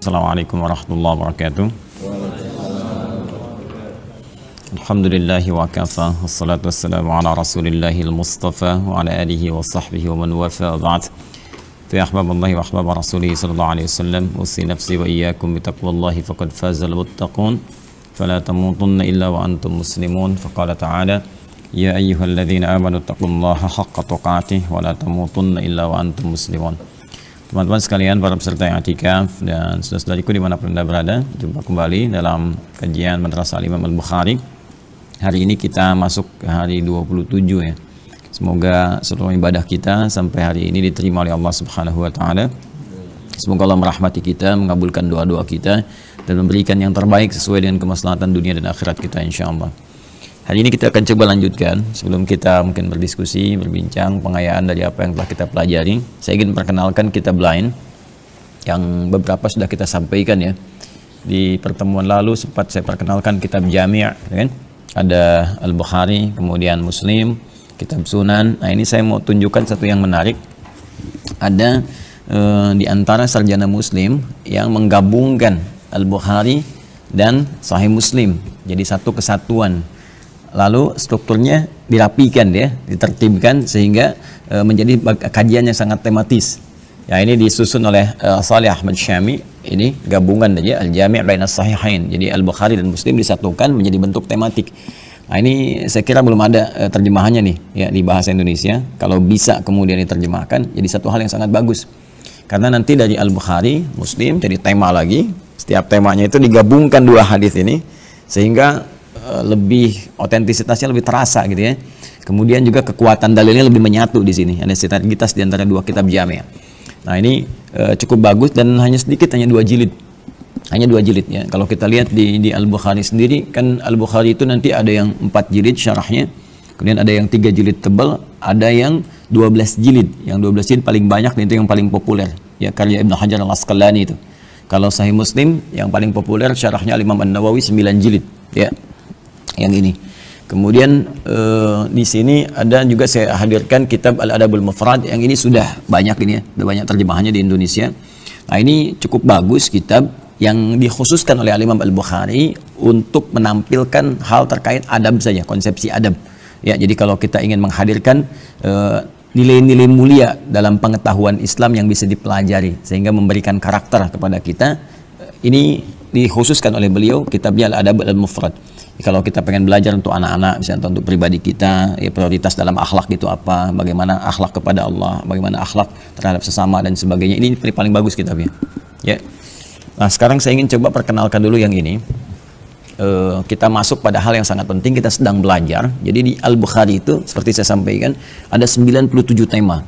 Assalamualaikum warahmatullahi wabarakatuh. Alhamdulillahi wa kafa, wassalatu wassalamu ala rasulillahil mustafa wa ala alihi wa sahbihi wa man wafa ba'd. Fa ahbaballahi wa ahbaba rasulihi sallallahu alaihi wasallam, usi nafsi wa iyyakum bi taqwallahi faqad fazal muttaqun. Fala tamutunna illa wa antum muslimun. Faqala ta'ala ya ayyuhalladzina amanu taqullaha haqqa tuqatih wa la tamutunna illa wa antum muslimun. Teman-teman sekalian, para peserta yang i'tikaf dan saudara-saudariku dimanapun Anda berada, jumpa kembali dalam kajian Madrasah Imam Al-Bukhari. Hari ini kita masuk ke hari 27 ya. Semoga seluruh ibadah kita sampai hari ini diterima oleh Allah Subhanahu wa taala. Semoga Allah merahmati kita, mengabulkan doa-doa kita dan memberikan yang terbaik sesuai dengan kemaslahatan dunia dan akhirat kita insyaallah. Hari ini kita akan coba lanjutkan, sebelum kita mungkin berdiskusi, berbincang pengayaan dari apa yang telah kita pelajari. Saya ingin perkenalkan kitab lain yang beberapa sudah kita sampaikan ya. Di pertemuan lalu sempat saya perkenalkan kitab Jami', kan? Ada Al-Bukhari, kemudian Muslim, kitab Sunan. Nah, ini saya mau tunjukkan satu yang menarik. Ada di antara sarjana Muslim yang menggabungkan Al-Bukhari dan Sahih Muslim jadi satu kesatuan. Lalu strukturnya dirapikan ya, ditertibkan sehingga menjadi kajian yang sangat tematis. Ya, ini disusun oleh Salih Ahmad Syami. Ini gabungan aja Al-Jami' Baina Sahihain. Jadi Al-Bukhari dan Muslim disatukan menjadi bentuk tematik. Nah, ini saya kira belum ada terjemahannya nih ya di bahasa Indonesia. Kalau bisa kemudian diterjemahkan jadi satu hal yang sangat bagus. Karena nanti dari Al-Bukhari, Muslim jadi tema lagi. Setiap temanya itu digabungkan dua hadis ini sehingga lebih otentisitasnya lebih terasa gitu ya. Kemudian juga kekuatan dalilnya lebih menyatu di sini. Ada sinergitas di antara dua kitab Jami'. Nah, ini cukup bagus dan hanya sedikit, hanya 2 jilid. Hanya 2 jilid ya. Kalau kita lihat di Al-Bukhari sendiri kan Al-Bukhari itu nanti ada yang 4 jilid syarahnya. Kemudian ada yang 3 jilid tebal, ada yang 12 jilid. Yang 12 jilid paling banyak dan itu yang paling populer. Ya, karya Ibnu Hajar Al-Asqalani itu. Kalau Sahih Muslim yang paling populer syarahnya Imam An-Nawawi 9 jilid ya. Yang ini. Kemudian di sini ada juga saya hadirkan kitab Al-Adabul Mufrad yang ini sudah banyak ini ya, sudah banyak terjemahannya di Indonesia. Nah, ini cukup bagus kitab yang dikhususkan oleh Imam Al-Bukhari untuk menampilkan hal terkait adab saja, konsepsi adab. Ya, jadi kalau kita ingin menghadirkan nilai-nilai mulia dalam pengetahuan Islam yang bisa dipelajari sehingga memberikan karakter kepada kita, ini dikhususkan oleh beliau kitabnya Al-Adab Al-Mufrad. Kalau kita pengen belajar untuk anak-anak, misalnya untuk pribadi kita, ya prioritas dalam akhlak itu apa, bagaimana akhlak kepada Allah, bagaimana akhlak terhadap sesama dan sebagainya, ini paling bagus kitabnya. Ya. Nah, sekarang saya ingin coba perkenalkan dulu yang ini. Kita masuk pada hal yang sangat penting, kita sedang belajar. Jadi di Al-Bukhari itu, seperti saya sampaikan, ada 97 tema.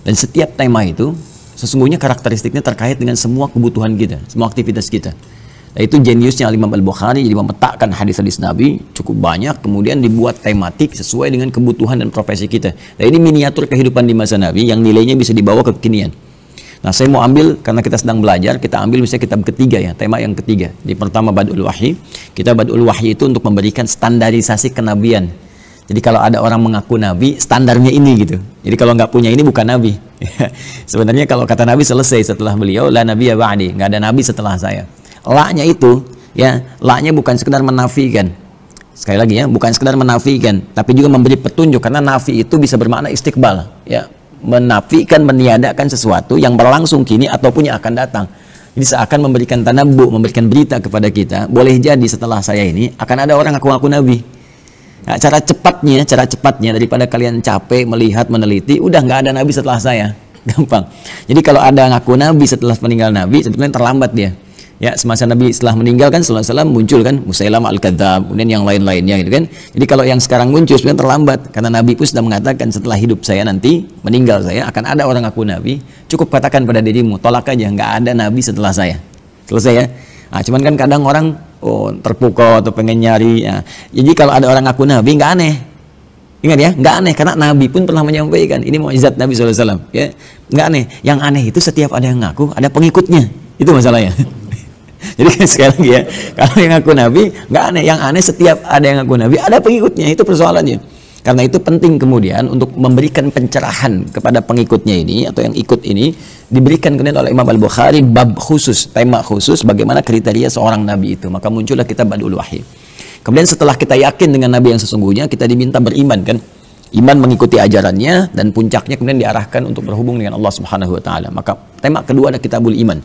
Dan setiap tema itu, sesungguhnya karakteristiknya terkait dengan semua kebutuhan kita, semua aktivitas kita. Nah, itu jeniusnya Imam Al-Bukhari, jadi memetakan hadis-hadis Nabi cukup banyak, kemudian dibuat tematik sesuai dengan kebutuhan dan profesi kita. Nah, ini miniatur kehidupan di masa Nabi yang nilainya bisa dibawa ke kekinian. Nah, saya mau ambil, karena kita sedang belajar, kita ambil misalnya kitab ketiga ya, tema yang ketiga. Di pertama Bad'ul Wahyi, kita Bad'ul Wahyi itu untuk memberikan standarisasi kenabian. Jadi kalau ada orang mengaku Nabi, standarnya ini gitu. Jadi kalau nggak punya ini bukan Nabi. Sebenarnya kalau kata Nabi selesai setelah beliau, la nabiyya ba'di, nggak ada Nabi setelah saya. La-nya itu ya, la-nya bukan sekedar menafikan. Sekali lagi ya, bukan sekedar menafikan, tapi juga memberi petunjuk, karena nafi itu bisa bermakna istiqbal ya, menafikan, meniadakan sesuatu yang berlangsung kini ataupun yang akan datang. Jadi seakan memberikan tanabbu, memberikan berita kepada kita, boleh jadi setelah saya ini akan ada orang ngaku-ngaku Nabi. Nah, cara cepatnya daripada kalian capek melihat, meneliti, udah nggak ada Nabi setelah saya. Gampang. Jadi kalau ada ngaku Nabi setelah meninggal Nabi, sebetulnya terlambat dia. Ya, semasa Nabi setelah meninggal kan sallallahu alaihi wasallam muncul kan Musailamah Al-Kadzdzab, kemudian yang lain-lainnya gitu kan. Jadi kalau yang sekarang muncul sebenarnya terlambat, karena Nabi pun sudah mengatakan setelah hidup saya nanti, meninggal saya akan ada orang ngaku Nabi. Cukup katakan pada dirimu, tolak aja, nggak ada Nabi setelah saya. Selesai ya. Nah, cuman kan kadang orang terpukau atau pengen nyari ya. Jadi kalau ada orang ngaku Nabi nggak aneh. Ingat ya, nggak aneh karena Nabi pun pernah menyampaikan ini mukjizat Nabi sallallahu alaihi wasallam ya. Nggak aneh. Yang aneh itu setiap ada yang ngaku ada pengikutnya. Itu masalahnya. Jadi sekali lagi ya, kalau yang ngaku Nabi nggak aneh, yang aneh setiap ada yang ngaku Nabi ada pengikutnya, itu persoalannya. Karena itu penting kemudian untuk memberikan pencerahan kepada pengikutnya ini atau yang ikut ini, diberikan kemudian oleh Imam Al-Bukhari bab khusus, tema khusus bagaimana kriteria seorang nabi itu. Maka muncullah kitab Badul Wahyi. Kemudian setelah kita yakin dengan nabi yang sesungguhnya, kita diminta beriman kan. Iman mengikuti ajarannya dan puncaknya kemudian diarahkan untuk berhubung dengan Allah Subhanahu wa taala. Maka tema kedua ada Kitabul Iman.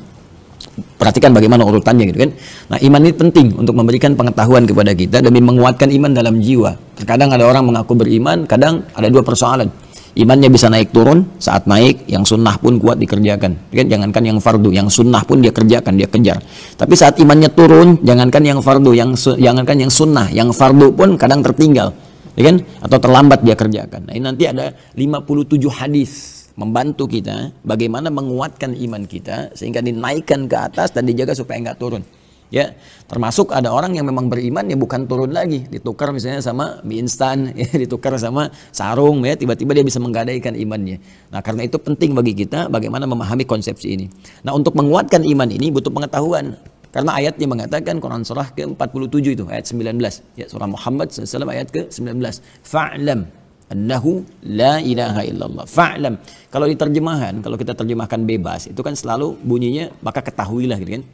Perhatikan bagaimana urutannya gitu kan. Nah, iman ini penting untuk memberikan pengetahuan kepada kita demi menguatkan iman dalam jiwa. Terkadang ada orang mengaku beriman, kadang ada dua persoalan. Imannya bisa naik turun, saat naik yang sunnah pun kuat dikerjakan. Kan? Jangankan yang fardu, yang sunnah pun dia kerjakan, dia kejar. Tapi saat imannya turun, jangankan yang fardu, jangankan yang sunnah, yang fardu pun kadang tertinggal. Ya kan? Atau terlambat dia kerjakan. Nah, ini nanti ada 57 hadis membantu kita bagaimana menguatkan iman kita sehingga dinaikkan ke atas dan dijaga supaya nggak turun. Ya, termasuk ada orang yang memang beriman ya bukan turun lagi, ditukar misalnya sama mie instan, ya, ditukar sama sarung, ya tiba-tiba dia bisa menggadaikan imannya. Nah, karena itu penting bagi kita bagaimana memahami konsepsi ini. Nah, untuk menguatkan iman ini butuh pengetahuan. Karena ayatnya mengatakan Quran surah ke-47 itu ayat 19, ya surah Muhammad SAW ayat ke-19. Fa'lam annahu la ilaha illallah. Fa'lam. Kalau diterjemahkan, kalau kita terjemahkan bebas, itu kan selalu bunyinya maka ketahuilah gitu kan.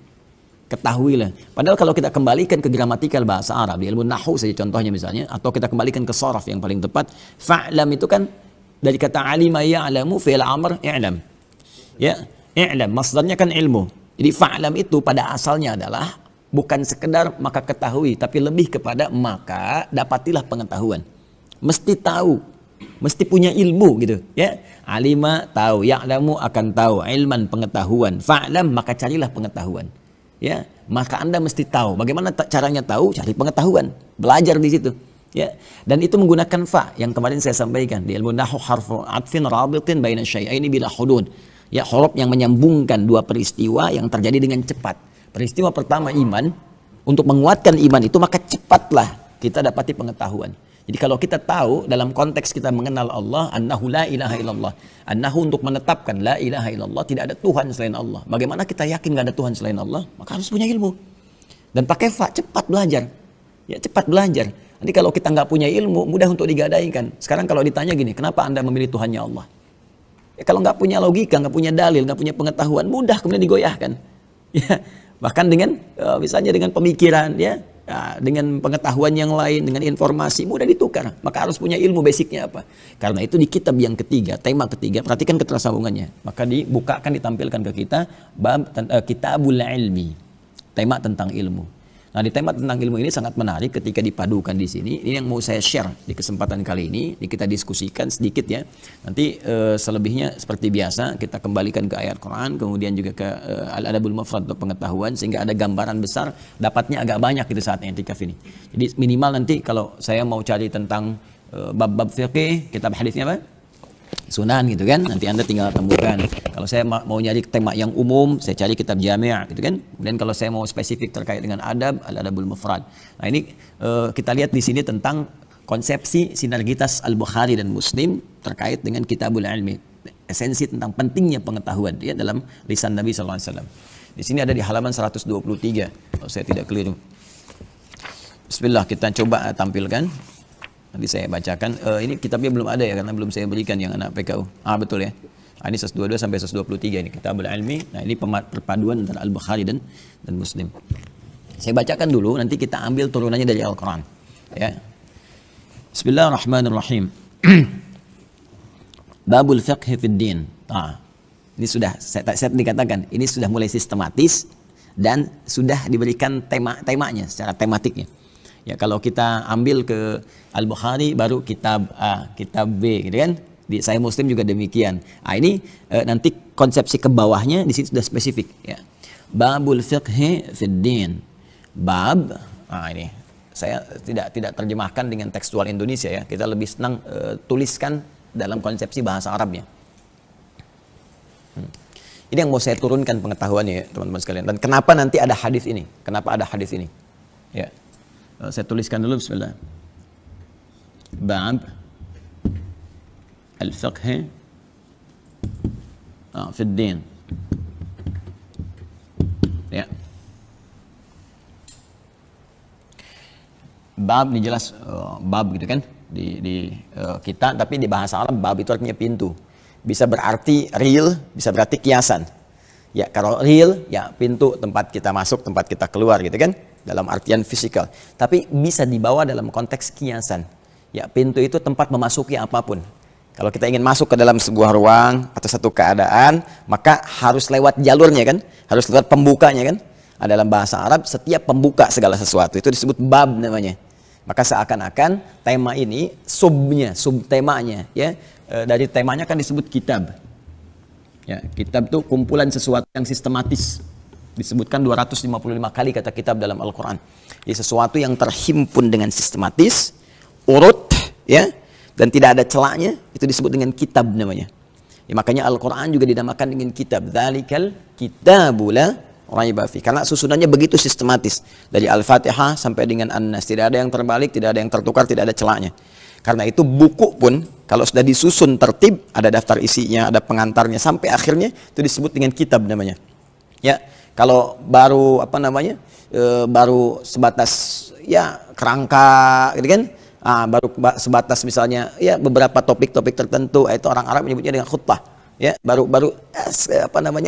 Ketahuilah. Padahal kalau kita kembalikan ke gramatikal bahasa Arab, di ilmu nahwu saja contohnya misalnya, atau kita kembalikan ke sharaf yang paling tepat, fa'lam itu kan dari kata alima ya'lamu fi'il amr i'lam. Ya, i'lam masdarnya kan ilmu. Jadi fa'lam itu pada asalnya adalah bukan sekedar maka ketahui, tapi lebih kepada maka dapatilah pengetahuan. Mesti tahu, mesti punya ilmu gitu, ya. Alima tahu, ya'lamu akan tahu, ilman pengetahuan, fa'lam maka carilah pengetahuan. Ya, maka Anda mesti tahu. Bagaimana caranya tahu? Cari pengetahuan, belajar di situ. Ya, dan itu menggunakan fa yang kemarin saya sampaikan di ilmu nahwu harfu atfin rabitin baina syai'aini bila hudud. Ya, huruf yang menyambungkan dua peristiwa yang terjadi dengan cepat. Peristiwa pertama iman, untuk menguatkan iman itu maka cepatlah kita dapati pengetahuan. Jadi kalau kita tahu dalam konteks kita mengenal Allah, annahu la ilaha illallah. Annahu untuk menetapkan la ilaha illallah, tidak ada Tuhan selain Allah. Bagaimana kita yakin gak ada Tuhan selain Allah? Maka harus punya ilmu. Dan pakai fa, cepat belajar. Ya, cepat belajar. Nanti kalau kita nggak punya ilmu, mudah untuk digadaikan. Sekarang kalau ditanya gini, kenapa Anda memilih Tuhannya Allah? Ya, kalau nggak punya logika, nggak punya dalil, nggak punya pengetahuan, mudah kemudian digoyahkan. Ya, bahkan dengan misalnya dengan pemikiran, ya, dengan pengetahuan yang lain, dengan informasi, mudah ditukar. Maka harus punya ilmu basicnya apa. Karena itu di kitab yang ketiga, tema ketiga, perhatikan ketersambungannya. Maka dibukakan, ditampilkan ke kita bab Kitabul Ilmi, tema tentang ilmu. Nah, di tema tentang ilmu ini sangat menarik ketika dipadukan di sini. Ini yang mau saya share di kesempatan kali ini. Kita diskusikan sedikit ya. Nanti selebihnya seperti biasa kita kembalikan ke ayat Quran, kemudian juga ke Al-Adabul Mufrad untuk pengetahuan sehingga ada gambaran besar. Dapatnya agak banyak gitu saat i'tikaf ini. Jadi minimal nanti kalau saya mau cari tentang bab-bab fikih, kitab hadisnya apa? Sunan gitu kan, nanti Anda tinggal temukan. Kalau saya mau nyari tema yang umum, saya cari kitab Jami' gitu kan. Kemudian kalau saya mau spesifik terkait dengan adab, Al-Adabul Mufrad. Nah, ini kita lihat di sini tentang konsepsi sinergitas Al-Bukhari dan Muslim terkait dengan Kitabul Ilmi. Esensi tentang pentingnya pengetahuan ya dalam lisan Nabi SAW. Di sini ada di halaman 123 kalau saya tidak keliru. Bismillah, kita coba tampilkan. Nanti saya bacakan. Ini kitabnya belum ada ya karena belum saya berikan yang anak PKU. Betul ya. Ini 122 sampai 123 ini Kitabul Ilmi. Nah, ini perpaduan antara Al-Bukhari dan Muslim. Saya bacakan dulu, nanti kita ambil turunannya dari Al-Quran. Ya. Bismillahirrahmanirrahim. Babul fiqh fid din. Ini sudah saya dikatakan, ini sudah mulai sistematis dan sudah diberikan temanya secara tematiknya. Ya, kalau kita ambil ke Al-Bukhari baru kitab A, kitab B gitu kan. Di Sahih Muslim juga demikian. Ini nanti konsepsi ke bawahnya di sini sudah spesifik ya. Babul fiqh fid din. Bab ini saya tidak terjemahkan dengan tekstual Indonesia ya. Kita lebih senang tuliskan dalam konsepsi bahasa Arabnya. Ini yang mau saya turunkan pengetahuannya ya, teman-teman sekalian. Dan kenapa nanti ada hadis ini? Kenapa ada hadis ini? Ya. Saya tuliskan dulu, bismillah. Bab al-fiqh fi ad-din. Ya. Bab ini jelas bab gitu kan. kita, tapi di bahasa Arab bab itu artinya pintu. Bisa berarti real, bisa berarti kiasan. Ya, kalau real, ya pintu tempat kita masuk, tempat kita keluar gitu kan, dalam artian fisikal. Tapi bisa dibawa dalam konteks kiasan. Ya, pintu itu tempat memasuki apapun. Kalau kita ingin masuk ke dalam sebuah ruang atau satu keadaan, maka harus lewat jalurnya kan, harus lewat pembukanya kan. Dalam bahasa Arab, setiap pembuka segala sesuatu itu disebut bab namanya. Maka seakan-akan tema ini, subtemanya, ya, dari temanya kan disebut kitab. Ya, kitab itu kumpulan sesuatu yang sistematis. Disebutkan 255 kali kata kitab dalam Al-Quran. Jadi sesuatu yang terhimpun dengan sistematis, urut, ya, dan tidak ada celahnya, itu disebut dengan kitab namanya. Ya, makanya Al-Quran juga dinamakan dengan kitab. Dzalikal kitabu la raiba fi. Karena susunannya begitu sistematis. Dari Al-Fatihah sampai dengan An-Nas. Tidak ada yang terbalik, tidak ada yang tertukar, tidak ada celahnya. Karena itu buku pun kalau sudah disusun tertib, ada daftar isinya, ada pengantarnya sampai akhirnya, itu disebut dengan kitab namanya. Ya, kalau baru baru sebatas ya kerangka gitu kan. Baru sebatas misalnya ya beberapa topik-topik tertentu, itu orang Arab menyebutnya dengan khutbah. Ya, baru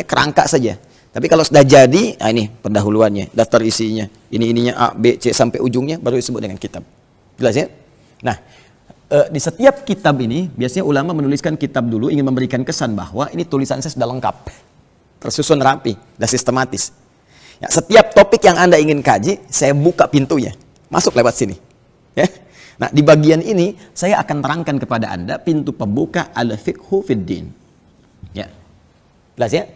kerangka saja. Tapi kalau sudah jadi, ini pendahuluannya, daftar isinya, ininya A, B, C sampai ujungnya baru disebut dengan kitab. Jelas ya? Nah, di setiap kitab ini, biasanya ulama menuliskan kitab dulu ingin memberikan kesan bahwa ini tulisan saya sudah lengkap, tersusun rapi, dan sistematis. Ya, setiap topik yang Anda ingin kaji, saya buka pintunya, masuk lewat sini. Ya. Nah, di bagian ini, saya akan terangkan kepada Anda pintu pembuka al-fiqhu fid din. Ya, jelas ya?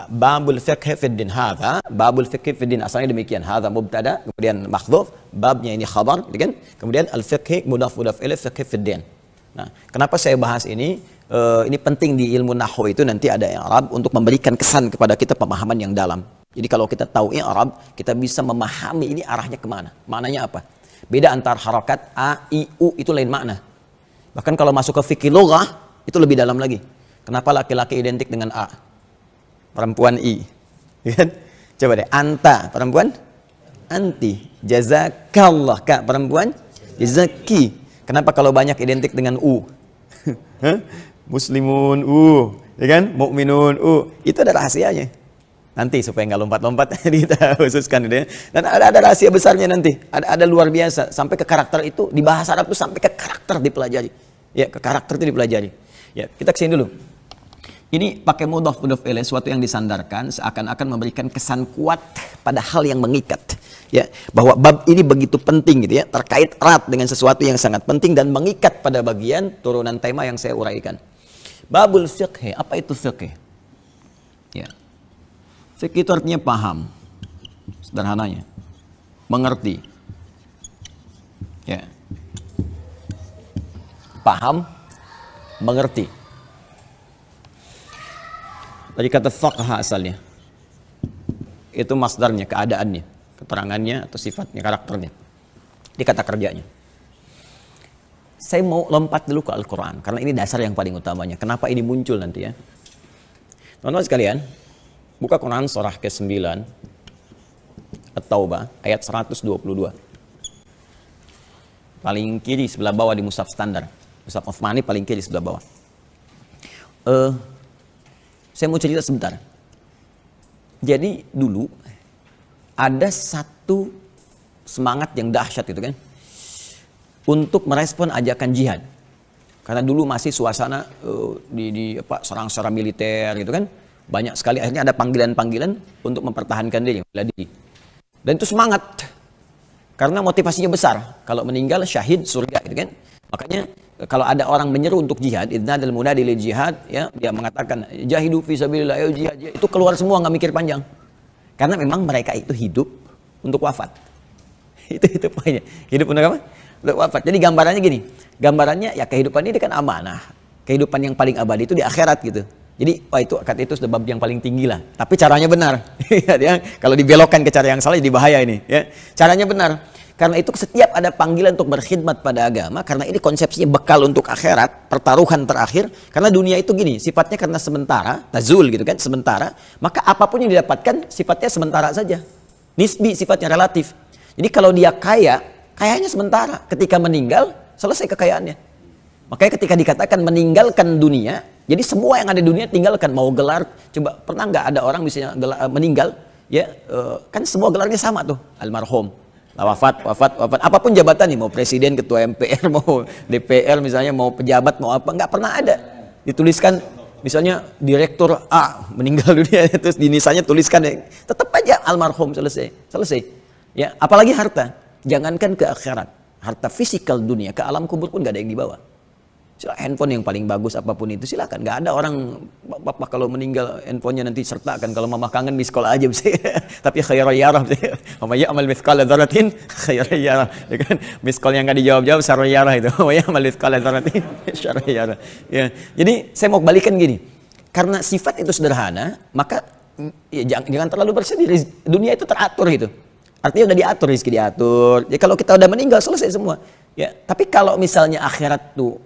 Babul fiqh fid din hadza, babul fiqh fid din asalnya demikian, hadza mubtada, kemudian mahdhuf, babnya ini khabar, gitu kan? Kemudian al-fiqh mudhaf ilaih fiqh fid din. Nah, kenapa saya bahas ini? Ini penting di ilmu nahwu itu nanti ada i'rab untuk memberikan kesan kepada kita pemahaman yang dalam. Jadi kalau kita tahu i'rab, kita bisa memahami ini arahnya kemana, maknanya apa. Beda antar harakat a, i, u itu lain makna. Bahkan kalau masuk ke fikih lughah itu lebih dalam lagi. Kenapa laki-laki identik dengan a? Perempuan I, kan? Coba deh, anta perempuan, anti, jazakallah kak perempuan, jazaki. Kenapa kalau banyak identik dengan u? Muslimun u, ya kan? Mukminun u, itu ada rahasianya. Nanti supaya nggak lompat-lompat kita khususkan gitu ya. Dan ada rahasia besarnya nanti, ada luar biasa sampai ke karakter itu di bahasa Arab itu sampai ke karakter dipelajari. Ya, ke karakter itu dipelajari. Ya, kita kesini dulu. Ini pakai mudhaf ilaih, sesuatu yang disandarkan seakan-akan memberikan kesan kuat pada hal yang mengikat. Ya, bahwa bab ini begitu penting gitu ya, terkait erat dengan sesuatu yang sangat penting dan mengikat pada bagian turunan tema yang saya uraikan. Babul fiqh, apa itu fiqh? Ya. Fiqh itu artinya paham. Sederhananya. Mengerti. Ya. Paham, mengerti. Dari kata faqha asalnya. Itu masdarnya, keadaannya, keterangannya atau sifatnya, karakternya. Di kata kerjanya. Saya mau lompat dulu ke Al-Quran, karena ini dasar yang paling utamanya. Kenapa ini muncul nanti ya? Teman-teman sekalian, buka Quran surah ke-9, At-Taubah, ayat 122. Paling kiri sebelah bawah di mushaf standar. Mushaf Utsmani paling kiri sebelah bawah. Saya mau cerita sebentar. Jadi dulu ada satu semangat yang dahsyat itu kan, untuk merespon ajakan jihad. Karena dulu masih suasana serang secara militer gitu kan, banyak sekali akhirnya ada panggilan-panggilan untuk mempertahankan diri, bela diri. Dan itu semangat, karena motivasinya besar. Kalau meninggal syahid surga gitu kan. Makanya kalau ada orang menyeru untuk jihad, idznal munadi lil jihad, ya, dia mengatakan jahidu fi sabilillah, ayo jihad, itu keluar semua nggak mikir panjang. Karena memang mereka itu hidup untuk wafat. itu poinnya. Hidup untuk apa? Untuk wafat. Jadi gambarannya gini. Gambarannya ya kehidupan ini kan amanah. Kehidupan yang paling abadi itu di akhirat gitu. Jadi itu kata itu sudah bab yang paling tinggi lah. Tapi caranya benar. Ya, kalau dibelokkan ke cara yang salah jadi bahaya ini. Ya. Caranya benar. Karena itu setiap ada panggilan untuk berkhidmat pada agama, karena ini konsepsinya bekal untuk akhirat, pertaruhan terakhir. Karena dunia itu gini, sifatnya karena sementara, tazul gitu kan, sementara. Maka apapun yang didapatkan sifatnya sementara saja. Nisbi, sifatnya relatif. Jadi kalau dia kaya, kayanya sementara. Ketika meninggal, selesai kekayaannya. Makanya ketika dikatakan meninggalkan dunia, jadi semua yang ada di dunia tinggalkan. Mau gelar, coba pernah nggak ada orang misalnya meninggal, ya kan semua gelarnya sama tuh, almarhum, wafat, apapun jabatan nih, mau presiden, ketua MPR, mau DPR misalnya, mau pejabat, mau apa, nggak pernah ada dituliskan misalnya direktur A meninggal dunia, terus di nisanya tuliskan, ya, tetap aja almarhum, selesai. Ya, apalagi harta, jangankan ke akhirat, harta fisikal dunia, ke alam kubur pun nggak ada yang dibawa. Handphone yang paling bagus apapun itu silakan, nggak ada orang bapak kalau meninggal handphonenya nanti sertakan, kalau mama kangen miss call aja bisa. Tapi khairan yarah, mama ya amal mithqala dzarratin khairan yarah, ya kan, miss call yang nggak dijawab syarran yarah itu, mama ya amal mithqala dzarratin syarran yarah. Ya, jadi saya mau balikan gini, karena sifat itu sederhana, maka ya, jangan terlalu bersedih. Dunia itu teratur gitu, artinya udah diatur, rezeki diatur. Ya kalau kita udah meninggal selesai semua. Ya, tapi kalau misalnya akhirat tuh,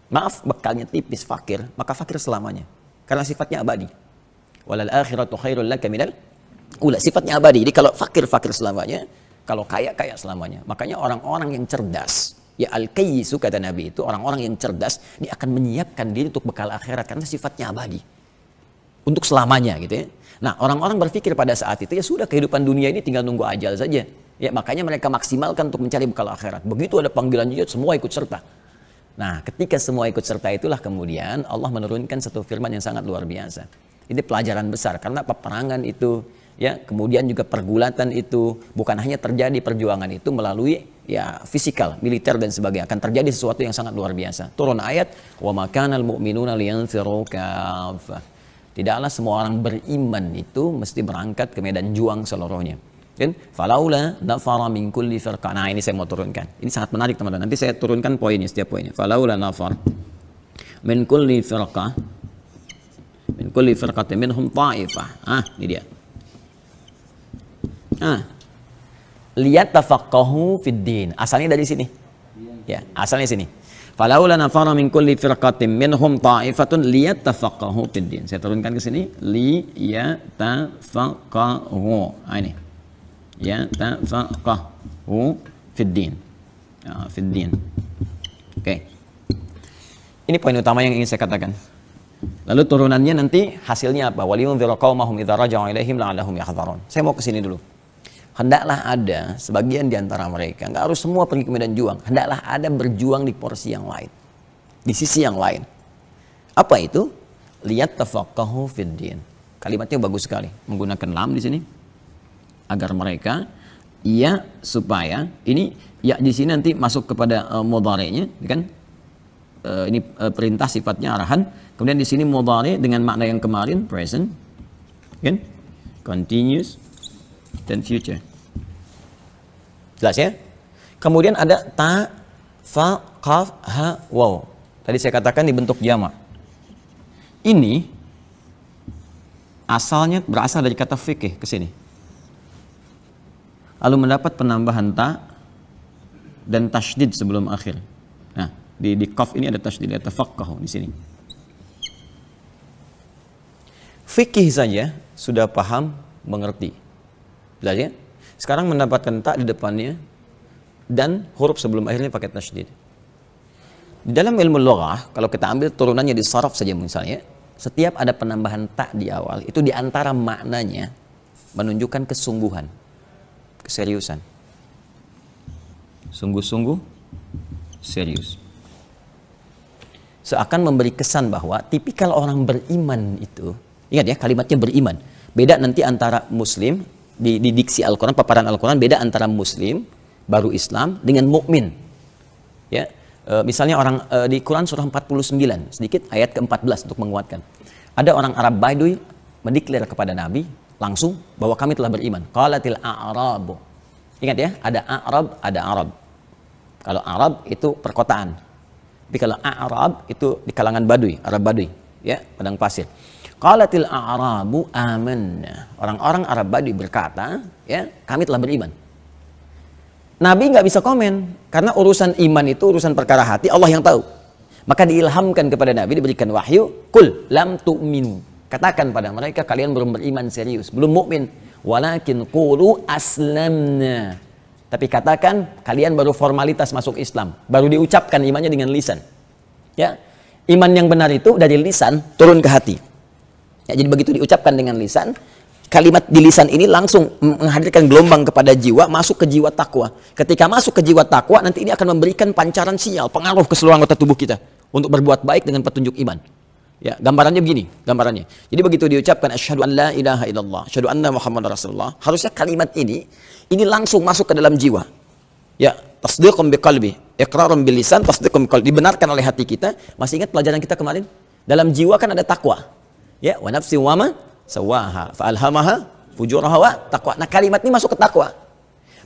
maaf, bekalnya tipis, fakir, maka fakir selamanya. Karena sifatnya abadi. Walal akhiratu khairul laka minal ula. Sifatnya abadi. Jadi kalau fakir selamanya, kalau kaya selamanya. Makanya orang-orang yang cerdas, ya al-kayyisu kata Nabi itu, orang-orang yang cerdas, dia akan menyiapkan diri untuk bekal akhirat karena sifatnya abadi. Untuk selamanya gitu ya. Nah, orang-orang berpikir pada saat itu, ya sudah, kehidupan dunia ini tinggal nunggu ajal saja. Ya, makanya mereka maksimalkan untuk mencari bekal akhirat. Begitu ada panggilan jihad, semua ikut serta. Nah, ketika semua ikut serta itulah kemudian Allah menurunkan satu firman yang sangat luar biasa. Ini pelajaran besar karena peperangan itu, ya, kemudian juga pergulatan itu bukan hanya terjadi perjuangan itu melalui ya fisikal, militer dan sebagainya, akan terjadi sesuatu yang sangat luar biasa. Turun ayat, wa makanal mu'minuna liyanfiru kaffah. Tidaklah semua orang beriman itu mesti berangkat ke medan juang seluruhnya. Dan falaula nafara min kulli firqah. Nah, ini saya mau turunkan. Ini sangat menarik teman-teman. Nanti saya turunkan poinnya, setiap poinnya. Falaula nafar min kulli firqah minhum ta'ifah. Ini dia. Liyatafaqahu fid din. Asalnya dari sini. Ya, asalnya sini. Falaula nafara min kulli firqatin minhum ta'ifatun liyatafaqahu fid din. Saya turunkan ke sini. Liyatafaqahu. Ini. Ya tafaqahu fid din. Fid din. Oke. Ini poin utama yang ingin saya katakan. Lalu turunannya nanti hasilnya apa? Waliyunziru qaumahum idza raja'u ilaihim la'allahum yahdharun. Saya mau ke sini dulu. Hendaklah ada sebagian di antara mereka, enggak harus semua pergi ke medan juang. Hendaklah ada berjuang di porsi yang lain. Di sisi yang lain. Apa itu? Liyat tafaqahu fid din. Kalimatnya bagus sekali. Menggunakan lam di sini. Agar mereka, ya, supaya ini ya di sini nanti masuk kepada mudhari'nya, kan? Ini perintah sifatnya arahan. Kemudian di sini mudhari' dengan makna yang kemarin, present, kan? Continuous dan future. Jelas ya? Kemudian ada ta, fa, qaf, ha, waw. Tadi saya katakan dibentuk jamak. Ini asalnya berasal dari kata fikih ke sini. Lalu mendapat penambahan ta dan tasydid sebelum akhir. Nah, di qaf ini ada tasydid, ada tafaqahu di sini. Fikih saja sudah paham, mengerti. Jelas ya? Sekarang mendapatkan ta di depannya dan huruf sebelum akhirnya pakai tasydid. Di dalam ilmu lughah, kalau kita ambil turunannya di sharaf saja misalnya, setiap ada penambahan ta di awal, itu di antara maknanya menunjukkan kesungguhan, keseriusan. Sungguh-sungguh serius. Seakan memberi kesan bahwa tipikal orang beriman itu, ingat ya kalimatnya beriman. Beda nanti antara muslim, di diksi Al-Quran, paparan Al-Quran, beda antara muslim, baru Islam, dengan mukmin. Ya, misalnya orang di Quran surah 49, sedikit ayat ke-14 untuk menguatkan. Ada orang Arab Badui mendeklar kepada Nabi, langsung bahwa kami telah beriman. Qalatil a'rabu. Ingat ya, ada Arab, ada Arab. Kalau Arab itu perkotaan. Tapi kalau Arab itu di kalangan Badui, Arab Badui, ya, padang pasir. Qalatil a'rabu amanna. Orang-orang Arab Badui berkata, ya, kami telah beriman. Nabi nggak bisa komen karena urusan iman itu urusan perkara hati, Allah yang tahu. Maka diilhamkan kepada Nabi, diberikan wahyu, qul lam tu'minu. Katakan pada mereka, kalian belum beriman serius, belum mukmin. Walakin qulu aslamna. Tapi katakan kalian baru formalitas masuk Islam, baru diucapkan imannya dengan lisan. Ya, iman yang benar itu dari lisan turun ke hati. Ya, jadi begitu diucapkan dengan lisan, kalimat di lisan ini langsung menghadirkan gelombang kepada jiwa, masuk ke jiwa takwa. Ketika masuk ke jiwa takwa, nanti ini akan memberikan pancaran sinyal, pengaruh ke seluruh anggota tubuh kita untuk berbuat baik dengan petunjuk iman. Ya, gambarannya begini, gambarannya. Jadi begitu diucapkan asyhadu an la ilaha illallah, asyhadu anna muhammadar rasulullah, harusnya kalimat ini langsung masuk ke dalam jiwa. Ya, tasdiqun biqalbi, iqrarun bil lisan, tasdiqun biqalbi, dibenarkan oleh hati kita. Masih ingat pelajaran kita kemarin? Dalam jiwa kan ada takwa. Ya, wa nafsi wa ma sawaha, fa alhamaha fujuraha wa taqwa. Nah, kalimat ini masuk ke takwa.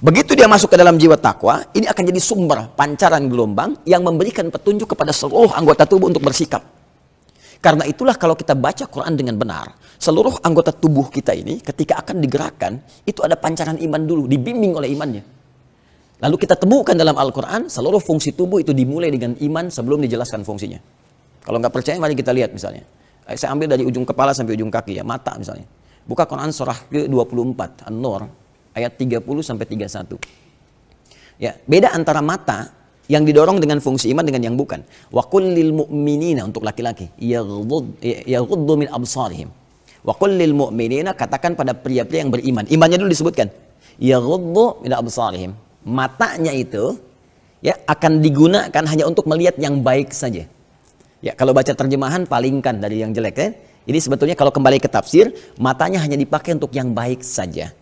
Begitu dia masuk ke dalam jiwa takwa, ini akan jadi sumber pancaran gelombang yang memberikan petunjuk kepada seluruh anggota tubuh untuk bersikap. Karena itulah kalau kita baca Quran dengan benar, seluruh anggota tubuh kita ini ketika akan digerakkan, itu ada pancaran iman dulu, dibimbing oleh imannya. Lalu kita temukan dalam Al-Quran, seluruh fungsi tubuh itu dimulai dengan iman sebelum dijelaskan fungsinya. Kalau nggak percaya, mari kita lihat misalnya. Saya ambil dari ujung kepala sampai ujung kaki, ya, mata misalnya. Buka Quran surah ke-24, An-Nur, ayat 30 sampai 31. Ya, beda antara mata yang didorong dengan fungsi iman dengan yang bukan. Wa qul lil mu'minina, untuk laki-laki, yaghuddu min absarihim. Wa qul lil mu'minina, katakan pada pria-pria yang beriman. Imannya dulu disebutkan. Yaghuddu min absarihim. Matanya itu ya akan digunakan hanya untuk melihat yang baik saja. Ya, kalau baca terjemahan palingkan dari yang jelek, kan? Jadi sebetulnya kalau kembali ke tafsir, matanya hanya dipakai untuk yang baik saja.